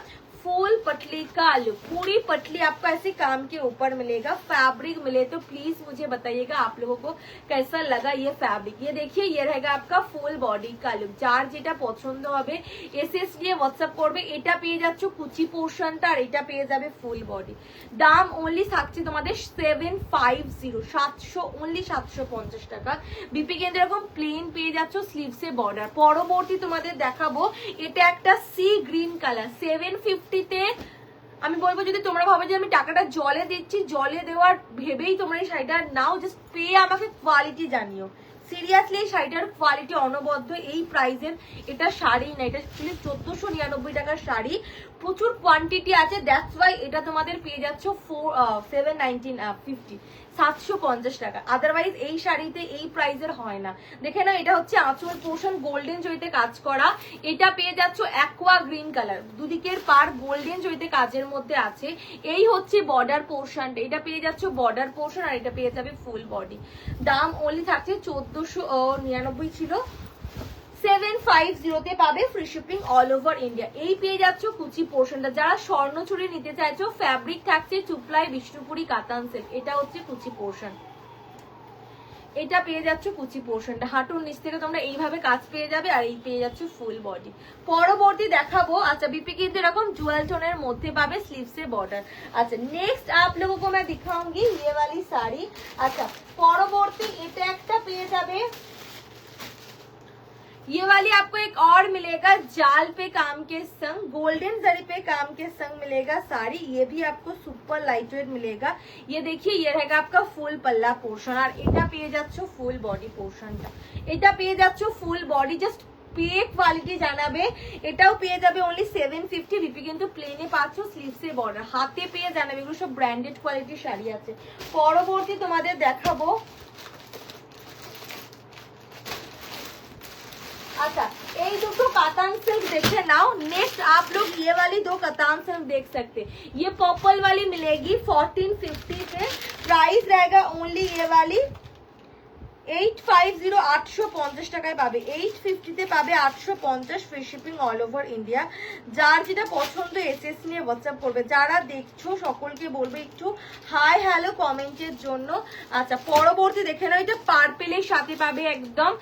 फुल पटली का लुक, पूरी पटली आपको ऐसे काम के ऊपर मिलेगा। फैब्रिक मिले तो प्लीज मुझे बताइएगा आप लोगों को कैसा लगा ये फैब्रिक। ये देखिए ये रहेगा आपका फुल बॉडी का लुक, যার যেটা পছন্দ হবে এসএস দিয়ে হোয়াটসঅ্যাপ করবে। এটা পেয়ে যাচ্ছ কুচি পোর্শনটা, আর এটা পেয়ে যাবে ফুল বডি। দাম অনলি থাকছে তোমাদের 750, 700 অনলি 750 টাকা। বিপি কেন্দ্র এরকম প্লেন পেয়ে যাচ্ছ স্লিভসে বর্ডার। পরবর্তী তোমাদের দেখাবো, এটা একটা সি গ্রিন কালার, 750 তে। আমি বলবো যদি তোমরা ভাবো যে আমি টাকাটা জলে দিচ্ছি, জলে দেওয়ার ভেবেই তোমরা এই শাড়িটা নাও, জাস্ট পেয়ে আমাকে কোয়ালিটি জানিও। সিরিয়াসলি এই শাড়িটার কোয়ালিটি অনবদ্য, এই প্রাইসের এটা শাড়ি না, এটা 1499 টাকার শাড়ি। প্রচুর কোয়ান্টিটি আছে, দ্যাটস ওয়াই এটা তোমাদের পেয়ে যাচ্ছ 750 750 টাকা। আদারওয়াইজ এই শাড়িতে এই প্রাইসের হয় না। দেখে না, এটা হচ্ছে আঁচল পোর্শন গোল্ডেন জরিতে কাজ করা, এটা পেয়ে যাচ্ছ অ্যাকোয়া গ্রিন কালার, দুদিকের পার গোল্ডেন জরিতে কাজের মধ্যে আছে। এই হচ্ছে বর্ডার পোর্শনটা, এটা পেয়ে যাচ্ছ বর্ডার পোর্শন, আর এটা পেয়ে যাবে ফুল বডি। দাম অনলি থাকছে 1499 ছিল, 750 তে পাবে, free shipping all over India. এই পেয়ে যাচ্ছ কুচি পোর্শনটা, যারা স্বর্ণচুরি নিতে চাইছো, ফ্যাব্রিক থাকছে চুপলাই বিষ্ণুপুরি কাতান সিল্ক, এটা হচ্ছে কুচি পোর্শন, এটা পেয়ে যাচ্ছ কুচি পোর্শনটা, হাঁটুর নিচ থেকে তোমরা এইভাবে কাজ পেয়ে যাবে, আর এই পেয়ে যাচ্ছ ফুল বডি। পরবর্তী দেখাবো, আচ্ছা বিপি কিন্তু এরকম জুয়েল টোনের মধ্যে পাবে, স্লিভসে বর্ডার। আচ্ছা নেক্সট आप लोगों को मैं दिखाऊंगी ये वाली साड़ी। আচ্ছা পরবর্তী এটা একটা পেয়ে যাবে, ये वाली आपको एक और मिलेगा जाल पे काम के संग, गोल्डन जरी पे काम के संग मिलेगा साड़ी। ये भी आपको सुपर लाइट वेट मिलेगा। ये देखिए ये रहेगा आपका फुल पल्ला पोर्शन, और এটা পেয়ে যাচ্ছ ফুল বডি পোর্শনটা, এটা পেয়ে যাচ্ছ ফুল বডি। জাস্ট পেয়ে কোয়ালিটি জানাবে, এটাও পেয়ে যাবে অনলি 750। বিপি কিন্তু প্লেনে পাচ্ছ, স্লিভসে বর্ডার, হাতে পেয়ে জানাবে, এগুলো সব ব্র্যান্ডেড কোয়ালিটির শাড়ি আছে। পরবর্তী তোমাদের দেখাবো, अच्छा এই দুটো কাতান सिल्क देखे नाउ। नेक्स्ट आप लोग ये वाली दो कतान सिल्क देख सकते, ये पर्पल वाली मिलेगी 1450 से, प्राइस रहेगा ओनली ये वाली 850 850 টাকায় পাবে, 850 তে পাবে 850, free shipping all over India. যার যেটা পছন্দ এসএস নিয়ে হোয়াটসঅ্যাপ করবে। যারা দেখছো সকলকে বলবে একটু হাই হ্যালো কমেন্টের জন্য। আচ্ছা পরবর্তী দেখে নাও, এটা পার্পেলের সাথে পাবে একদম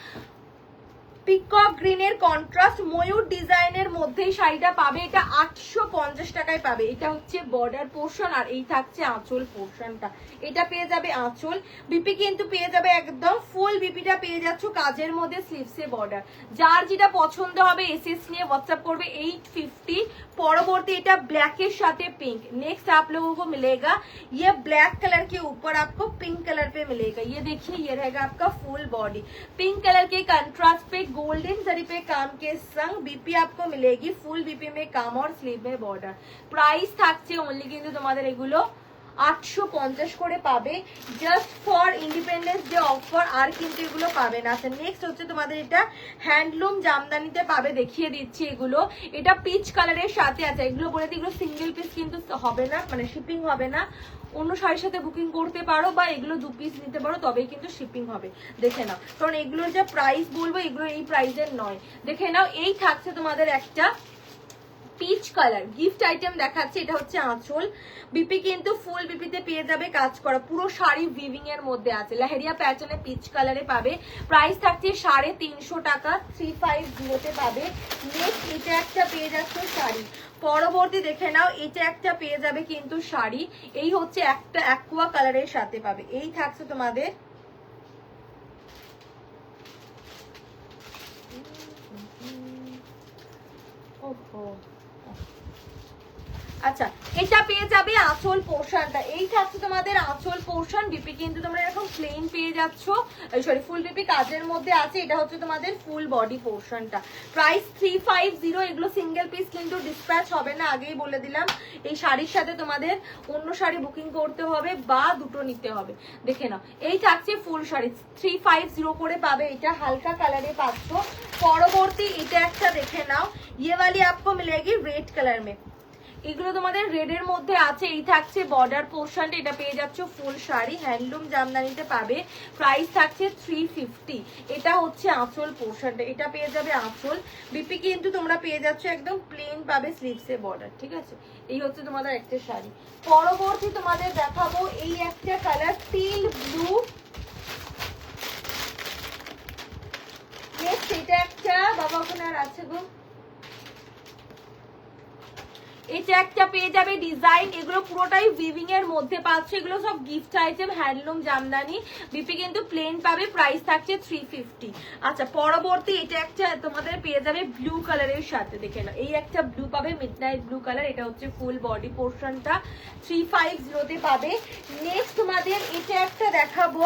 পিকক গ্রিনের কন্ট্রাস্ট ময়ূর ডিজাইনের মধ্যেই শাড়িটা পাবে, এটা 850 টাকায় পাবে। এটা হচ্ছে বর্ডার পোর্শন, আর এই থাকছে আঁচল পোর্শনটা, এটা পেয়ে যাবে আঁচল। বিপি কিন্তু পেয়ে যাবে একদম ফুল, বিপিটা পেয়ে যাচ্ছ কাজের মধ্যে, স্লিভসে বর্ডার। যার যেটা পছন্দ হবে এসএস নিয়ে হোয়াটসঅ্যাপ করবে, 850। পরবর্তী এটা ব্ল্যাকের সাথে পিঙ্ক। नेक्स्ट आप लोगों को मिलेगा ये ब्लैक कलर के ऊपर आपको पिंक कलर पे मिलेगा। ये देखिए ये रहेगा आपका फुल बॉडी, पिंक कलर के कंट्रास्ट पे गोल्डन जरी पे काम के संग बीपी आपको मिलेगी, फुल बीपी में काम और स्लीव में बॉर्डर। प्राइस থাকছে অনলি কিন্তু তোমাদের এগুলো 850 করে পাবে, just for independence day offer, আর কিন্তু এগুলো পাবে না। আচ্ছা নেক্সট হচ্ছে তোমাদের এটা হ্যান্ডলুম জামদানিতে পাবে, দেখিয়ে দিচ্ছি এগুলো। এটা পিচ কালারের সাথে আছে, এগুলো বলে দিই এগুলো সিঙ্গেল পিস কিন্তু হবে না, মানে শিপিং হবে না। অন্য শাড়ির সাথে বুকিং করতে পারো, বা এগুলো 2 পিস নিতে পারো, তবেই কিন্তু শিপিং হবে। দেখে নাও, কারণ এগুলোর যা প্রাইস বলবো এগুলো এই প্রাইসের নয়। দেখে নাও, এই থাকছে তোমাদের একটা পিচ কালার গিফট আইটেম দেখাচ্ছে, এটা হচ্ছে আঁচল। বিপি কিন্তু ফুল বিপিতে পেয়ে যাবে কাজ করা, পুরো শাড়ি উইভিং এর মধ্যে আছে, লেহেরিয়া প্যাটার্নে পিচ কালারে পাবে। প্রাইস থাকছে 350 টাকা, 350 তে পাবে। নেক্সট এটা একটা পেয়ে যাচ্ছে শাড়ি। পরবর্তী দেখে নাও, এটা একটা পেয়ে যাবে কিন্তু শাড়ি, এই হচ্ছে একটা অ্যাকোয়া কালারের সাথে পাবে। এই থাকছে তোমাদের আচ্ছা এটা পেয়ে যাবে আঁচল পোর্শনটা, এই থাকছে তোমাদের আঁচল পোর্শন। বিপি কিন্তু তোমরা এরকম প্লেন পেয়ে যাচ্ছ, সরি ফুল বিপি কাজের মধ্যে আছে, এটা হচ্ছে তোমাদের ফুল বডি পোর্শনটা। প্রাইস 350। এগুলো সিঙ্গেল পিস কিন্তু ডিসপ্যাচ হবে না, আগেই বলে দিলাম। এই শাড়ির সাথে তোমাদের অন্য শাড়ি বুকিং করতে হবে বা দুটো নিতে হবে। দেখে নাও, এই থাকছে ফুল শাড়ি, 350 করে পাবে, এটা হালকা কালারে পাচ্ছ। পরবর্তী এটা একটা দেখে নাও, ये वाली आपको मिलेगी रेड कलर में, এগুলো তোমাদের রেডের মধ্যে আছে। এই থাকছে বর্ডার পোর্শনটা, এটা পেয়ে যাচ্ছ ফুল শাড়ি, হ্যান্ডলুম জামদানিতে পাবে। প্রাইস থাকছে 350। এটা হচ্ছে আঁচল পোর্শনটা, এটা পেয়ে যাবে আঁচল। বিপি কিন্তু তোমরা পেয়ে যাচ্ছ একদম প্লেন পাবে, স্লিভসে বর্ডার, ঠিক আছে। এই হচ্ছে তোমাদের একটা শাড়ি। পরবর্তী তোমাদের দেখাবো এই একটা কালার টিল ব্লু, সেটা একটা বাবা ওখানে আর আছে গো, এটা একটা পেয়ে যাবে ডিজাইন, এগুলো পুরোটাই উইভিং এর মধ্যে পাচ্ছ, এগুলো সব gift item, handloom Jamdani. BP কিন্তু প্লেন পাবে, প্রাইস থাকছে 350। আচ্ছা পরবর্তী এটা একটা তোমাদের পেয়ে যাবে ব্লু কালারের সাথে, দেখে নাও এই একটা ব্লু পাবে, মিডনাইট ব্লু কালার, এটা হচ্ছে ফুল বডি পোর্শনটা, 350 তে পাবে। নেক্সট তোমাদের এটা একটা দেখাবো,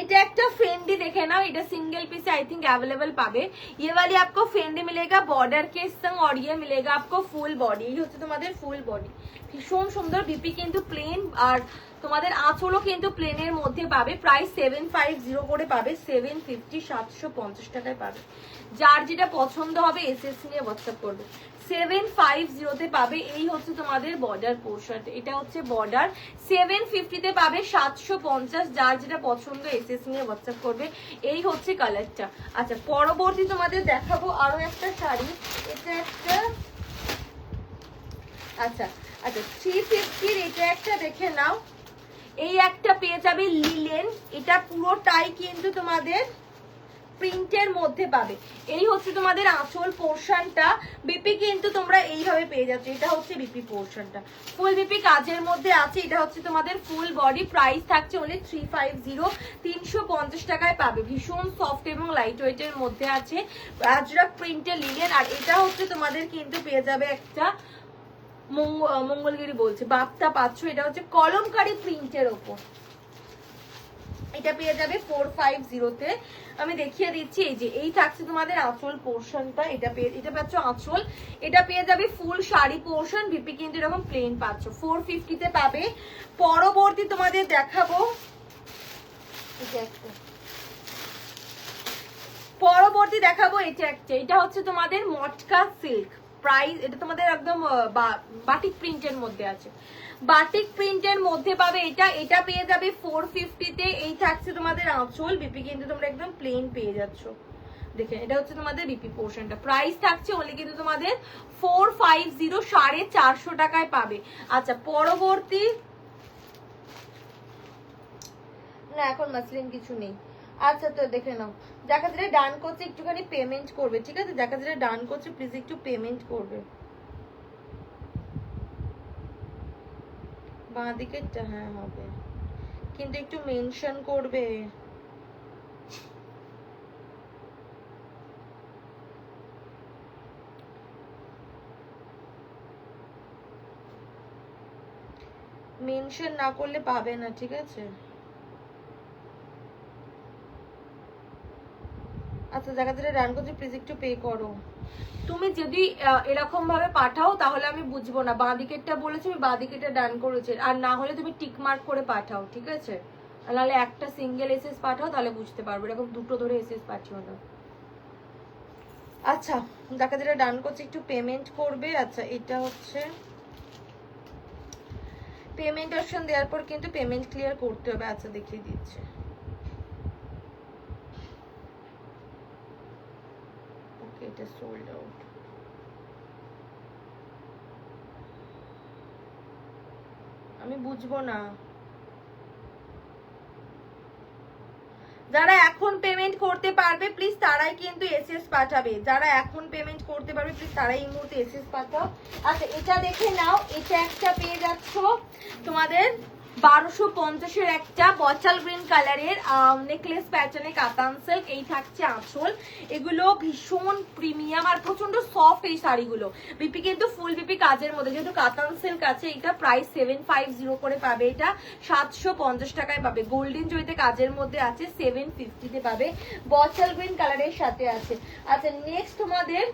এটা একটা फेंडी देखे ना, এটা single piece I think available पाবে। ये वाली आपको फेंडी मिलेगा बॉर्डर के संग और ये मिलेगा आपको फुल बॉडी। ये হচ্ছে তোমাদের ফুল বডি, ভীষণ সুন্দর। বিপি কিন্তু প্লেন আর তোমাদের আঁচলও কিন্তু প্লেনের মধ্যে পাবে। প্রাইস 750 করে পাবে, 750 750 টাকায় পাবে। যার যেটা পছন্দ হবে এসএস নিয়ে হোয়াটসঅ্যাপ করবে। 750 তে পাবে। এই হচ্ছে তোমাদের বর্ডার পোর্শন, এটা হচ্ছে বর্ডার। 750 তে পাবে 750। যার যেটা পছন্দ এসএস নিয়ে হোয়াটসঅ্যাপ করবে। এই হচ্ছে কালারটা। আচ্ছা পরবর্তী তোমাদের দেখাবো আরো একটা শাড়ি। এটা একটা আচ্ছা আচ্ছা 350 এটা একটা দেখে নাও। এই একটা পেয়ে যাবে লিলেন, এটা পুরোটাই কিন্তু তোমাদের প্রিন্টের মধ্যে পাবে। এই হচ্ছে তোমাদের আঁচল পোর্শনটা। বিপি কিন্তু তোমরা এইভাবে পেয়ে যাচ্ছ, এটা হচ্ছে বিপি পোর্শনটা। ফুল বিপি কাজের মধ্যে আছে। এটা হচ্ছে তোমাদের ফুল বডি। প্রাইস থাকছে অনলি 350, 350 টাকায় পাবে। ভীষণ সফট এবং লাইট ওয়েটের মধ্যে আছে, আজরাক প্রিন্টের লিলেন। আর এটা হচ্ছে তোমাদের কিন্তু পেয়ে যাবে একটা মঙ্গলগিরি বলছে বাপ্তা পাচ্ছ, এটা হচ্ছে কলমকারী প্রিন্টের ওপর। এটা পেয়ে যাবে 450 তে। আমি দেখিয়ে দিচ্ছি, এই যে এই থাকছে তোমাদের আঁচল পোর্শনটা। এটা পাচ্ছ আঁচল, এটা পেয়ে যাবে ফুল শাড়ি পোর্শন। বিপি কিন্তু এরকম প্লেন পাচ্ছ, 450 তে পাবে। পরবর্তী তোমাদের দেখাবো এটা একটা, এটা হচ্ছে তোমাদের মটকা সিল্ক। প্রাইস এটা তোমাদের একদম বাটিক প্রিন্টের মধ্যে আছে, বাটিক প্রিন্টের মধ্যে পাবে। এটা পেয়ে যাবে 450 তে। এই থাকছে তোমাদের আঁচল। বিপি কিন্তু তোমরা একদম প্লেন পেয়ে যাচ্ছ। দেখেন এটা হচ্ছে তোমাদের বিপি পোর্শনটা। প্রাইস থাকছে অনলি কিন্তু তোমাদের 450, 450 টাকায় পাবে। আচ্ছা পরবর্তী না, এখন মাসলিন কিছু নেই। আচ্ছা তো দেখে নাও, দেখা যারা ডান করছে একটুখানি পেমেন্ট করবে, ঠিক আছে? দেখা যারা ডান করছে প্লিজ একটু পেমেন্ট করবে। বাঁ দিকেরটা হ্যাঁ হবে, কিন্তু একটু মেনশন করবে। মেনশন না করলে পাবে না, ঠিক আছে? আচ্ছা দেখা যারা রান করছে প্লিজ একটু পে করো। তুমি যদি এরকম ভাবে পাঠাও তাহলে আমি বুঝবো না। বাঁ দিকেরটা বলেছি, আমি বাঁ দিকেরটা ডান করেছি। আর না হলে তুমি টিক মার্ক করে পাঠাও, ঠিক আছে? নাহলে একটা সিঙ্গেল এসএস পাঠাও, তাহলে বুঝতে পারবো। এরকম দুটো ধরে এসএস পাঠিও না। আচ্ছা দেখা যারা ডান করছে একটু পেমেন্ট করবে। আচ্ছা এটা হচ্ছে পেমেন্ট অপশন দেওয়ার পর কিন্তু পেমেন্ট ক্লিয়ার করতে হবে। আচ্ছা দেখিয়ে দিচ্ছে। এটা সোল্ড আউট। আমি বুঝবো না। যারা এখন পেমেন্ট করতে পারবে প্লিজ তারাই কিন্তু এসএস পাঠাবে। যারা এখন পেমেন্ট করতে পারবে প্লিজ তারাই এই মুহূর্তে এসএস পাঠাও। আচ্ছা এটা দেখে নাও, এটা একটা পেয়ে যাচ্ছ তোমাদের 1250 একটা বচাল গ্রিন কালারের নেকলেস প্যাটার্নে কাতান সিল্ক। এই থাকছে আঁচল। এগুলো ভীষণ প্রিমিয়াম আর প্রচন্ড সফট এই শাড়িগুলো। বিপি কিন্তু ফুল বিপি কাজের মধ্যে, যেহেতু কাতান সিল্ক আছে। এটা প্রাইস 750 করে পাবে। এটা 750 টাকায় পাবে। গোল্ডেন জরিতে কাজের মধ্যে আছে, 750 তে পাবে। বচাল গ্রিন কালারের সাথে আছে। আচ্ছা নেক্সট তোমাদের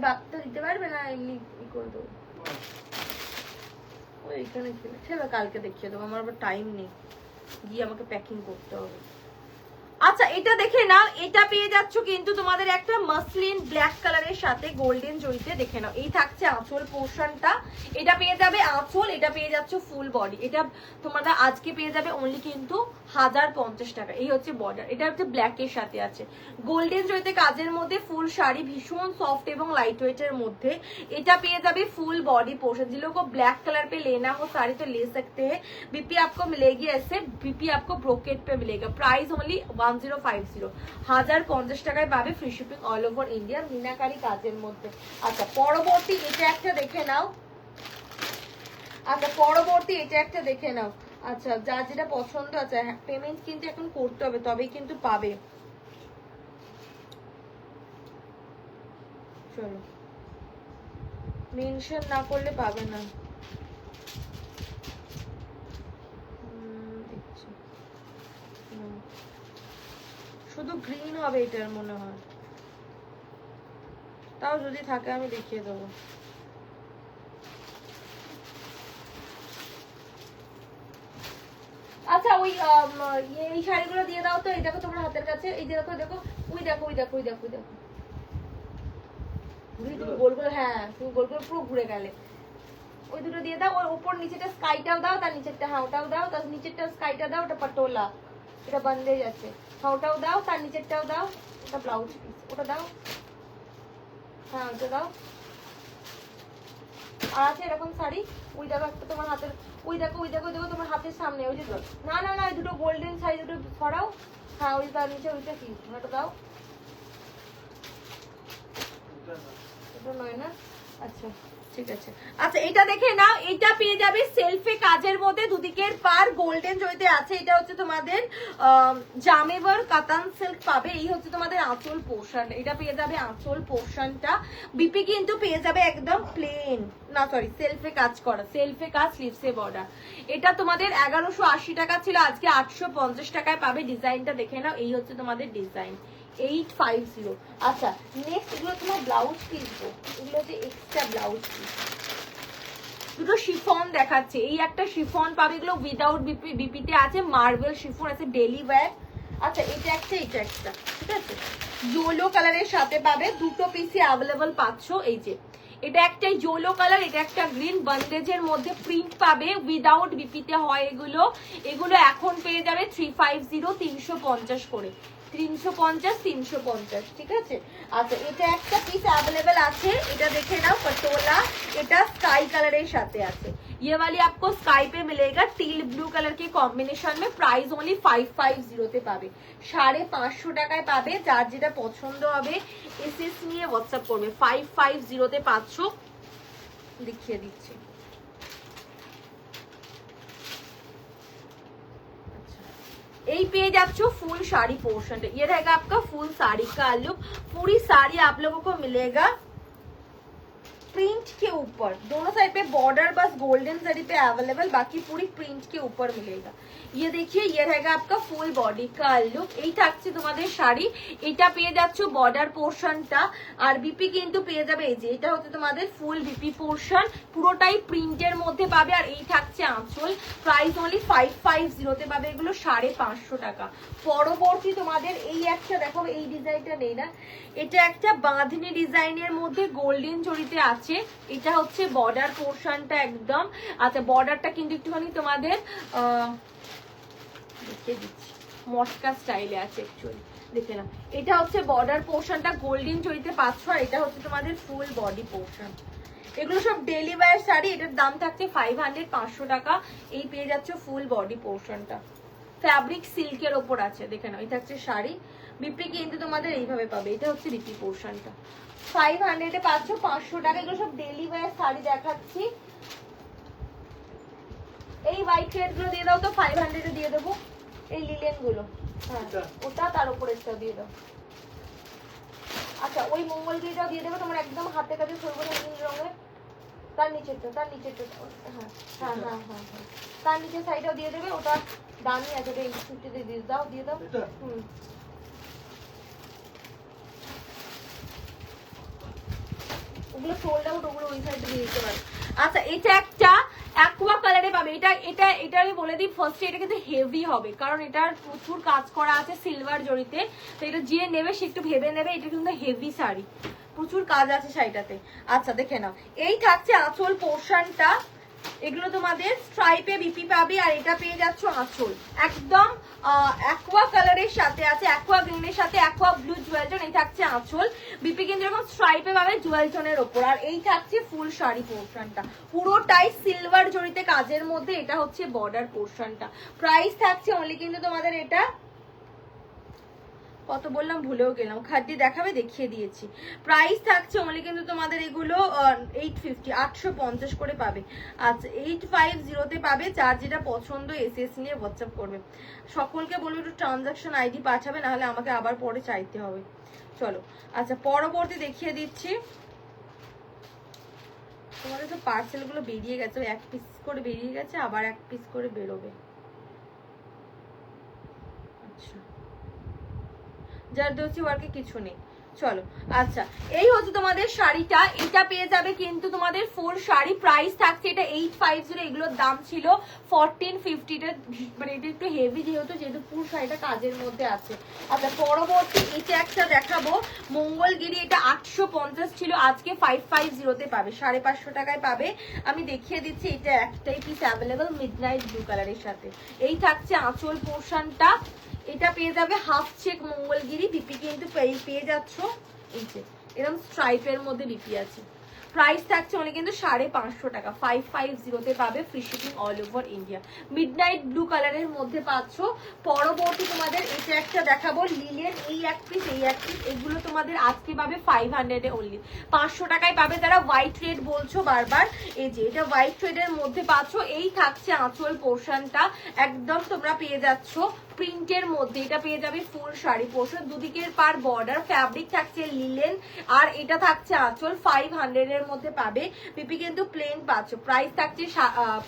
বাপটা দিতে পারবে না, এমনি ই করে দেবো। এইখানে ছিল, কালকে দেখিয়ে দেবো। আমার আবার টাইম নেই, গিয়ে আমাকে প্যাকিং করতে হবে। আচ্ছা এটা দেখে নাও, এটা পেয়ে যাচ্ছ কিন্তু তোমাদের একটা মাসলিন ব্ল্যাক কালারের সাথে গোল্ডেন জড়িতে। দেখে নাও এই থাকছে আঁচল পোর্শনটা। এটা পেয়ে যাবে আঁচল, এটা পেয়ে যাচ্ছ ফুল বডি। এটা তোমরা আজকে পেয়ে যাবে অনলি কিন্তু 1050 টাকা। এই হচ্ছে বর্ডার, এটা হচ্ছে ব্ল্যাকের সাথে আছে গোল্ডেন জড়িতে কাজের মধ্যে ফুল শাড়ি, ভীষণ সফট এবং লাইট ওয়েটের মধ্যে। এটা পেয়ে যাবে ফুল बॉडी पोर्शन। जिन लोगों को ब्लैक कलर पे लेना हो साड़ी तो ले सकते हैं। बीपी आपको मिलेगी ऐसे, बीपी आपको ब्रोकेट पे मिलेगा। प्राइस ओनली 1050, 1050 টাকায় পাবে। Free shipping all over India, meenakari কাজের মধ্যে। আচ্ছা পরবর্তী এটা একটা দেখে নাও। আচ্ছা পরবর্তী এটা একটা দেখে নাও। আচ্ছা যার যেটা পছন্দ আছে পেমেন্ট কিন্তু এখন করতে হবে, তবেই কিন্তু পাবে। চলো মেনশন না করলে পাবে না। দেখছি শুধু গ্রিন হবে এটার মনে হয়, তাও যদি থাকে আমি দেখিয়ে দেবো। আচ্ছা ওই এই শাড়িগুলো দিয়ে দাও তো। এই দেখো তোমার হাতের কাছে, এই দেখো দেখো, ওই দেখো ওই দেখো ওই দেখো ওই দেখো, তুমি গোল গোল, হ্যাঁ তুমি গোল গোল পুরো ঘুরে গেলে। ওই দুটো দিয়ে দাও, ওর উপর নিচেটা স্কাইটাও দাও, তার নিচেরটা, হ্যাঁ ওটাও দাও, তার নিচেরটা স্কাইটা দাও, ওটা পাটোলা, এটা বন্দেজ আছে, হ্যাঁ ওটাও দাও, তার নিচেরটাও দাও, ওটা ব্লাউজ পিস, ওটা দাও, হ্যাঁ ওটা দাও। আর আছে এরকম শাড়ি, ওই দেখো একটা তোমার হাতের, ওই দেখো ওই দেখো, দেখো তোমার হাতের সামনে ওই যে, না না না ওই দুটো গোল্ডেন শাড়ি দুটো সরাও, হ্যাঁ ওই তার নিচে ওইটা কি, ওটা দাও, ওটা নয় না, আচ্ছা ঠিক আছে। আচ্ছা এটা দেখে নাও, এটা পেয়ে যাবে সেলফে কাজের মধ্যে, দুদিকের পার গোল্ডেন জড়িতে আছে। এটা হচ্ছে তোমাদের জামেভার কাতান সিল্ক পাবে। এই হচ্ছে তোমাদের আঁচল পোর্শন, এটা পেয়ে যাবে আঁচল পোর্শনটা। বিপি কিন্তু পেয়ে যাবে একদম প্লেন, না সরি সেলফে কাজ করা, সেলফে কাজ স্লিভসে বর্ডার। এটা তোমাদের 1180 টাকা ছিল, আজকে 850 টাকায় পাবে। ডিজাইনটা দেখে নাও, এই হচ্ছে তোমাদের ডিজাইন 850। আচ্ছা নেক্সট এগুলো তোমার ব্লাউজ পিস, এগুলো হচ্ছে এক্সট্রা ব্লাউজ পিস। দুটো শিফন দেখাচ্ছে, এই একটা শিফন পাবে, এগুলো উইদাউট বিপিতে আছে, মার্বেল শিফন আছে, ডেলি ওয়্যার। আচ্ছা এটা একটা, এটা একটা, ঠিক আছে, ইয়েলো কালারের সাথে পাবে, দুটো পিসই অ্যাভেলেবল পাচ্ছ। এই যে এটা একটা ইয়েলো কালার, এটা একটা গ্রিন, বন্দেজের মধ্যে প্রিন্ট পাবে, উইদাউট বিপিতে হয় এগুলো। এগুলো এখন পেয়ে যাবে 350, 350 করে, 350 350, ঠিক আছে। আচ্ছা এটা একটা পিস अवेलेबल আছে, এটা দেখে নাও, पटोला, এটা স্কাই কালারের সাথে আছে। ये वाली आपको स्काई पे मिलेगा टील ब्लू कलर के कॉम्बिनेशन में, प्राइस ओनली 550 তে পাবে, 550 টাকায় পাবে। যার যেটা পছন্দ হবে এসএস নিয়ে হোয়াটসঅ্যাপ করবে, 550 তে পাচ্ছ, দেখিয়ে দিচ্ছি। এই পেয়ে যাচ্ছ फुल साड़ी पोर्शन, ये रहेगा आपका फुल साड़ी का लुक। पूरी साड़ी आप लोगों को मिलेगा प्रिंट के ऊपर, दोनों साइड पे बॉर्डर बस गोल्डन जरी पे अवेलेबल, बाकी पूरी प्रिंट के ऊपर मिलेगा। ये देखिए ये रहेगा आपका फुल बॉडी का लुक। এই থাকছে তোমাদের শাড়ি, এটা পেয়ে যাচ্ছ বর্ডার পোর্শনটা, আর বিপি কিন্তু পেয়ে যাবে এই যে, এটা হচ্ছে তোমাদের ফুল বিপি পোর্শন, পুরোটাই প্রিন্টের মধ্যে পাবে। আর এই থাকছে আঁচল, প্রাইস অনলি 550 তে পাবে, এগুলো 550 টাকা। পরবর্তী তোমাদের এই একটা দেখো, এই ডিজাইনটা নেই না, এটা একটা বাঁধনি ডিজাইনের মধ্যে গোল্ডেন জড়িতে আছে, এটা হচ্ছে বর্ডার পোর্শনটা একদম। আচ্ছা বর্ডারটা কিন্তু একটুখানি তোমাদের দেখিয়ে দিচ্ছি, মটকা স্টাইলে আছে অ্যাকচুয়ালি, দেখে না। এটা হচ্ছে বর্ডার পোর্শনটা গোল্ডেন জড়িতে পাচ্ছ, আর এটা হচ্ছে তোমাদের ফুল বডি পোর্শন। এগুলো সব ডেলি ওয়্যার শাড়ি, এটার দাম থাকছে 500, 500 টাকা। এই পেয়ে যাচ্ছ ফুল বডি পোর্শনটা, ফ্যাব্রিক সিল্কের ওপর আছে, দেখে নাও। এই থাকছে শাড়ি, বিপি কিন্তু তোমাদের এইভাবে পাবে, এটা হচ্ছে বিপি পোর্শনটা, 500 এ পাচ্ছ, 500 টাকা। এগুলো সব ডেলি ওয়্যার শাড়ি দেখাচ্ছি। এই হোয়াইট থ্রেড গুলো দিয়ে দাও তো, 500 এ দিয়ে দেবো। এই লিলেন গুলো, হ্যাঁ ওটা, তার উপরে এটাও দিয়ে দাও। আচ্ছা ওই মঙ্গলগিরিটাও দিয়ে দেবে, তোমার একদম হাতে কাছে সরবো না, নীল রঙের, তার নিচেরটা, তার নিচেরটা, হ্যাঁ হ্যাঁ হ্যাঁ হ্যাঁ হ্যাঁ, তার নিচের সাইডটাও দিয়ে দেবে, ওটা দামি আছে, ওটা 850 দিয়ে দাও, দিয়ে দাও। হুম ওগুলো সোল্ড আউট, ওগুলো ওই সাইডে দিয়ে দিতে পারো। আচ্ছা এটা একটা অ্যাকোয়া কালারে পাবে, এটা আমি বলে দিই ফার্স্টে, এটা কিন্তু হেভি হবে, কারণ এটার প্রচুর কাজ করা আছে সিলভার জড়িতে, তো এটা যে নেবে সে একটু ভেবে নেবে, এটা কিন্তু হেভি শাড়ি, প্রচুর কাজ আছে শাড়িটাতে। আচ্ছা দেখে নাও, এই থাকছে আঁচল পোর্শনটা, এগুলো তোমাদের স্ট্রাইপে বিপি পাবে, আর এটা পেয়ে যাচ্ছ আঁচল একদম অ্যাকোয়া কালারের সাথে আছে, অ্যাকোয়া গ্রিনের সাথে অ্যাকোয়া ব্লু জুয়েল টোন। এই থাকছে আঁচল, বিপি কিন্তু এরকম স্ট্রাইপে পাবে জুয়েল টোনের ওপর। আর এই থাকছে ফুল শাড়ি পোর্শনটা, পুরোটাই সিলভার জড়িতে কাজের মধ্যে, এটা হচ্ছে বর্ডার পোর্শনটা। প্রাইস থাকছে অনলি কিন্তু তোমাদের এটা কত বললাম ভুলেও গেলাম, খাদ্য দেখাবে দেখিয়ে দিয়েছি। প্রাইস থাকছে অনলি কিন্তু তোমাদের এগুলো 850, 850 করে পাবে। আচ্ছা 850 তে পাবে, যার যেটা পছন্দ এসএস নিয়ে হোয়াটসঅ্যাপ করবে। সকলকে বলবো একটু ট্রানজাকশন আইডি পাঠাবে, নাহলে আমাকে আবার পরে চাইতে হবে। চলো আচ্ছা পরবর্তী দেখিয়ে দিচ্ছি। তোমাদের তো পার্সেলগুলো বেরিয়ে গেছে, এক পিস করে বেরিয়ে গেছে, আবার এক পিস করে বেরোবে। আচ্ছা জারদোসি ওয়ার্কে কিছু নেই। চলো আচ্ছা, এই হচ্ছে তোমাদের শাড়িটা। এটা পেয়ে যাবে কিন্তু তোমাদের ফুল শাড়ি, প্রাইস থাকছে এটা 850। এগুলোর দাম ছিল 1450। মানে এটা একটু হেভি যেহেতু ফুল শাড়িটা কাজের মধ্যে আছে। আচ্ছা পরবর্তী এটা একটা দেখাবো মঙ্গলগিরি, এটা 850 ছিল, আজকে 550 পাবে, 550 টাকায় পাবে। আমি দেখিয়ে দিচ্ছি, এটা একটাই পিস অ্যাভেলেবল মিডনাইট ব্লু কালারের সাথে। এই থাকছে আঁচল পোর্শনটা, এটা পেয়ে যাবে হাফ চেক মঙ্গলগিরি। বিপি কিন্তু পেয়ে যাচ্ছ এই যে এরকম স্ট্রাইপের মধ্যে বিপি আছে। প্রাইস থাকছে মানে কিন্তু 550 টাকা, 550 পাবে, free shipping all over India. Midnight blue কালারের মধ্যে পাচ্ছ। পরবর্তী তোমাদের এটা একটা দেখাবো লিলেন, এই এক পিস এগুলো তোমাদের আজকে পাবে 500 অনলি, 500 টাকায় পাবে। যারা হোয়াইট রেড বলছো বারবার, এই যে এটা হোয়াইট রেডের মধ্যে পাচ্ছ। এই থাকছে আঁচল পোর্শনটা, একদম তোমরা পেয়ে যাচ্ছ প্রিন্টের মধ্যে। এটা পেয়ে যাবে ফুল শাড়ি পোর্শন, দুদিকের পার বর্ডার, ফ্যাব্রিক থাকছে লিলেন, আর এটা থাকছে আঁচল। 500 এর মধ্যে পাবে। পিপি কিন্তু প্লেন পাচ্ছ, প্রাইস থাকছে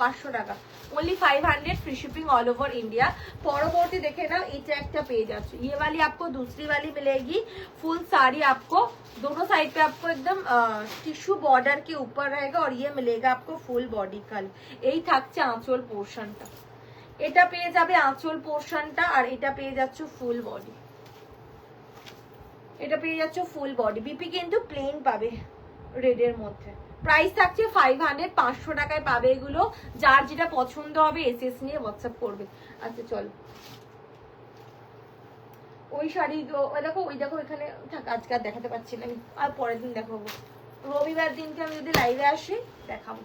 500 টাকা, only 500, free shipping all over India. পরবর্তী দেখে নাও, এটা একটা পেয়ে যাচ্ছে, ये वाली आपको दूसरी वाली मिलेगी। फुल साड़ी आपको दोनों साइड पे आपको एकदम टिश्यू बॉर्डर के ऊपर रहेगा, और ये मिलेगा आपको फुल बॉडी कल। এই থাকছে আঁচল পোর্শনটা, এটা পেয়ে যাবে আঁচল পোর্শনটা, আর এটা পেয়ে যাচ্ছে ফুল বডি, এটা পেয়ে যাচ্ছে ফুল বডি। বিপি কিন্তু প্লেন পাবে রেডের মধ্যে। প্রাইস থাকছে 500, 500 টাকায় পাবে এগুলো। যার যেটা পছন্দ হবে এসএস নিয়ে হোয়াটসঅ্যাপ করবে। আচ্ছা চলো, ওই শাড়ি দেখো, ওই দেখো এখানে থাক, আজকে আর দেখাতে পারছি না আমি, আর পরের দিন দেখাবো, রবিবার দিনকে আমি যদি লাইভে আসি দেখাবো।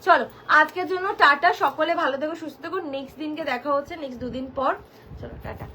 চলো আজকের জন্য টাটা, সকলে ভালো থেকো সুস্থ থেকো, নেক্সট দিনকে দেখা হচ্ছে নেক্সট 2 দিন পর। চলো টাটা।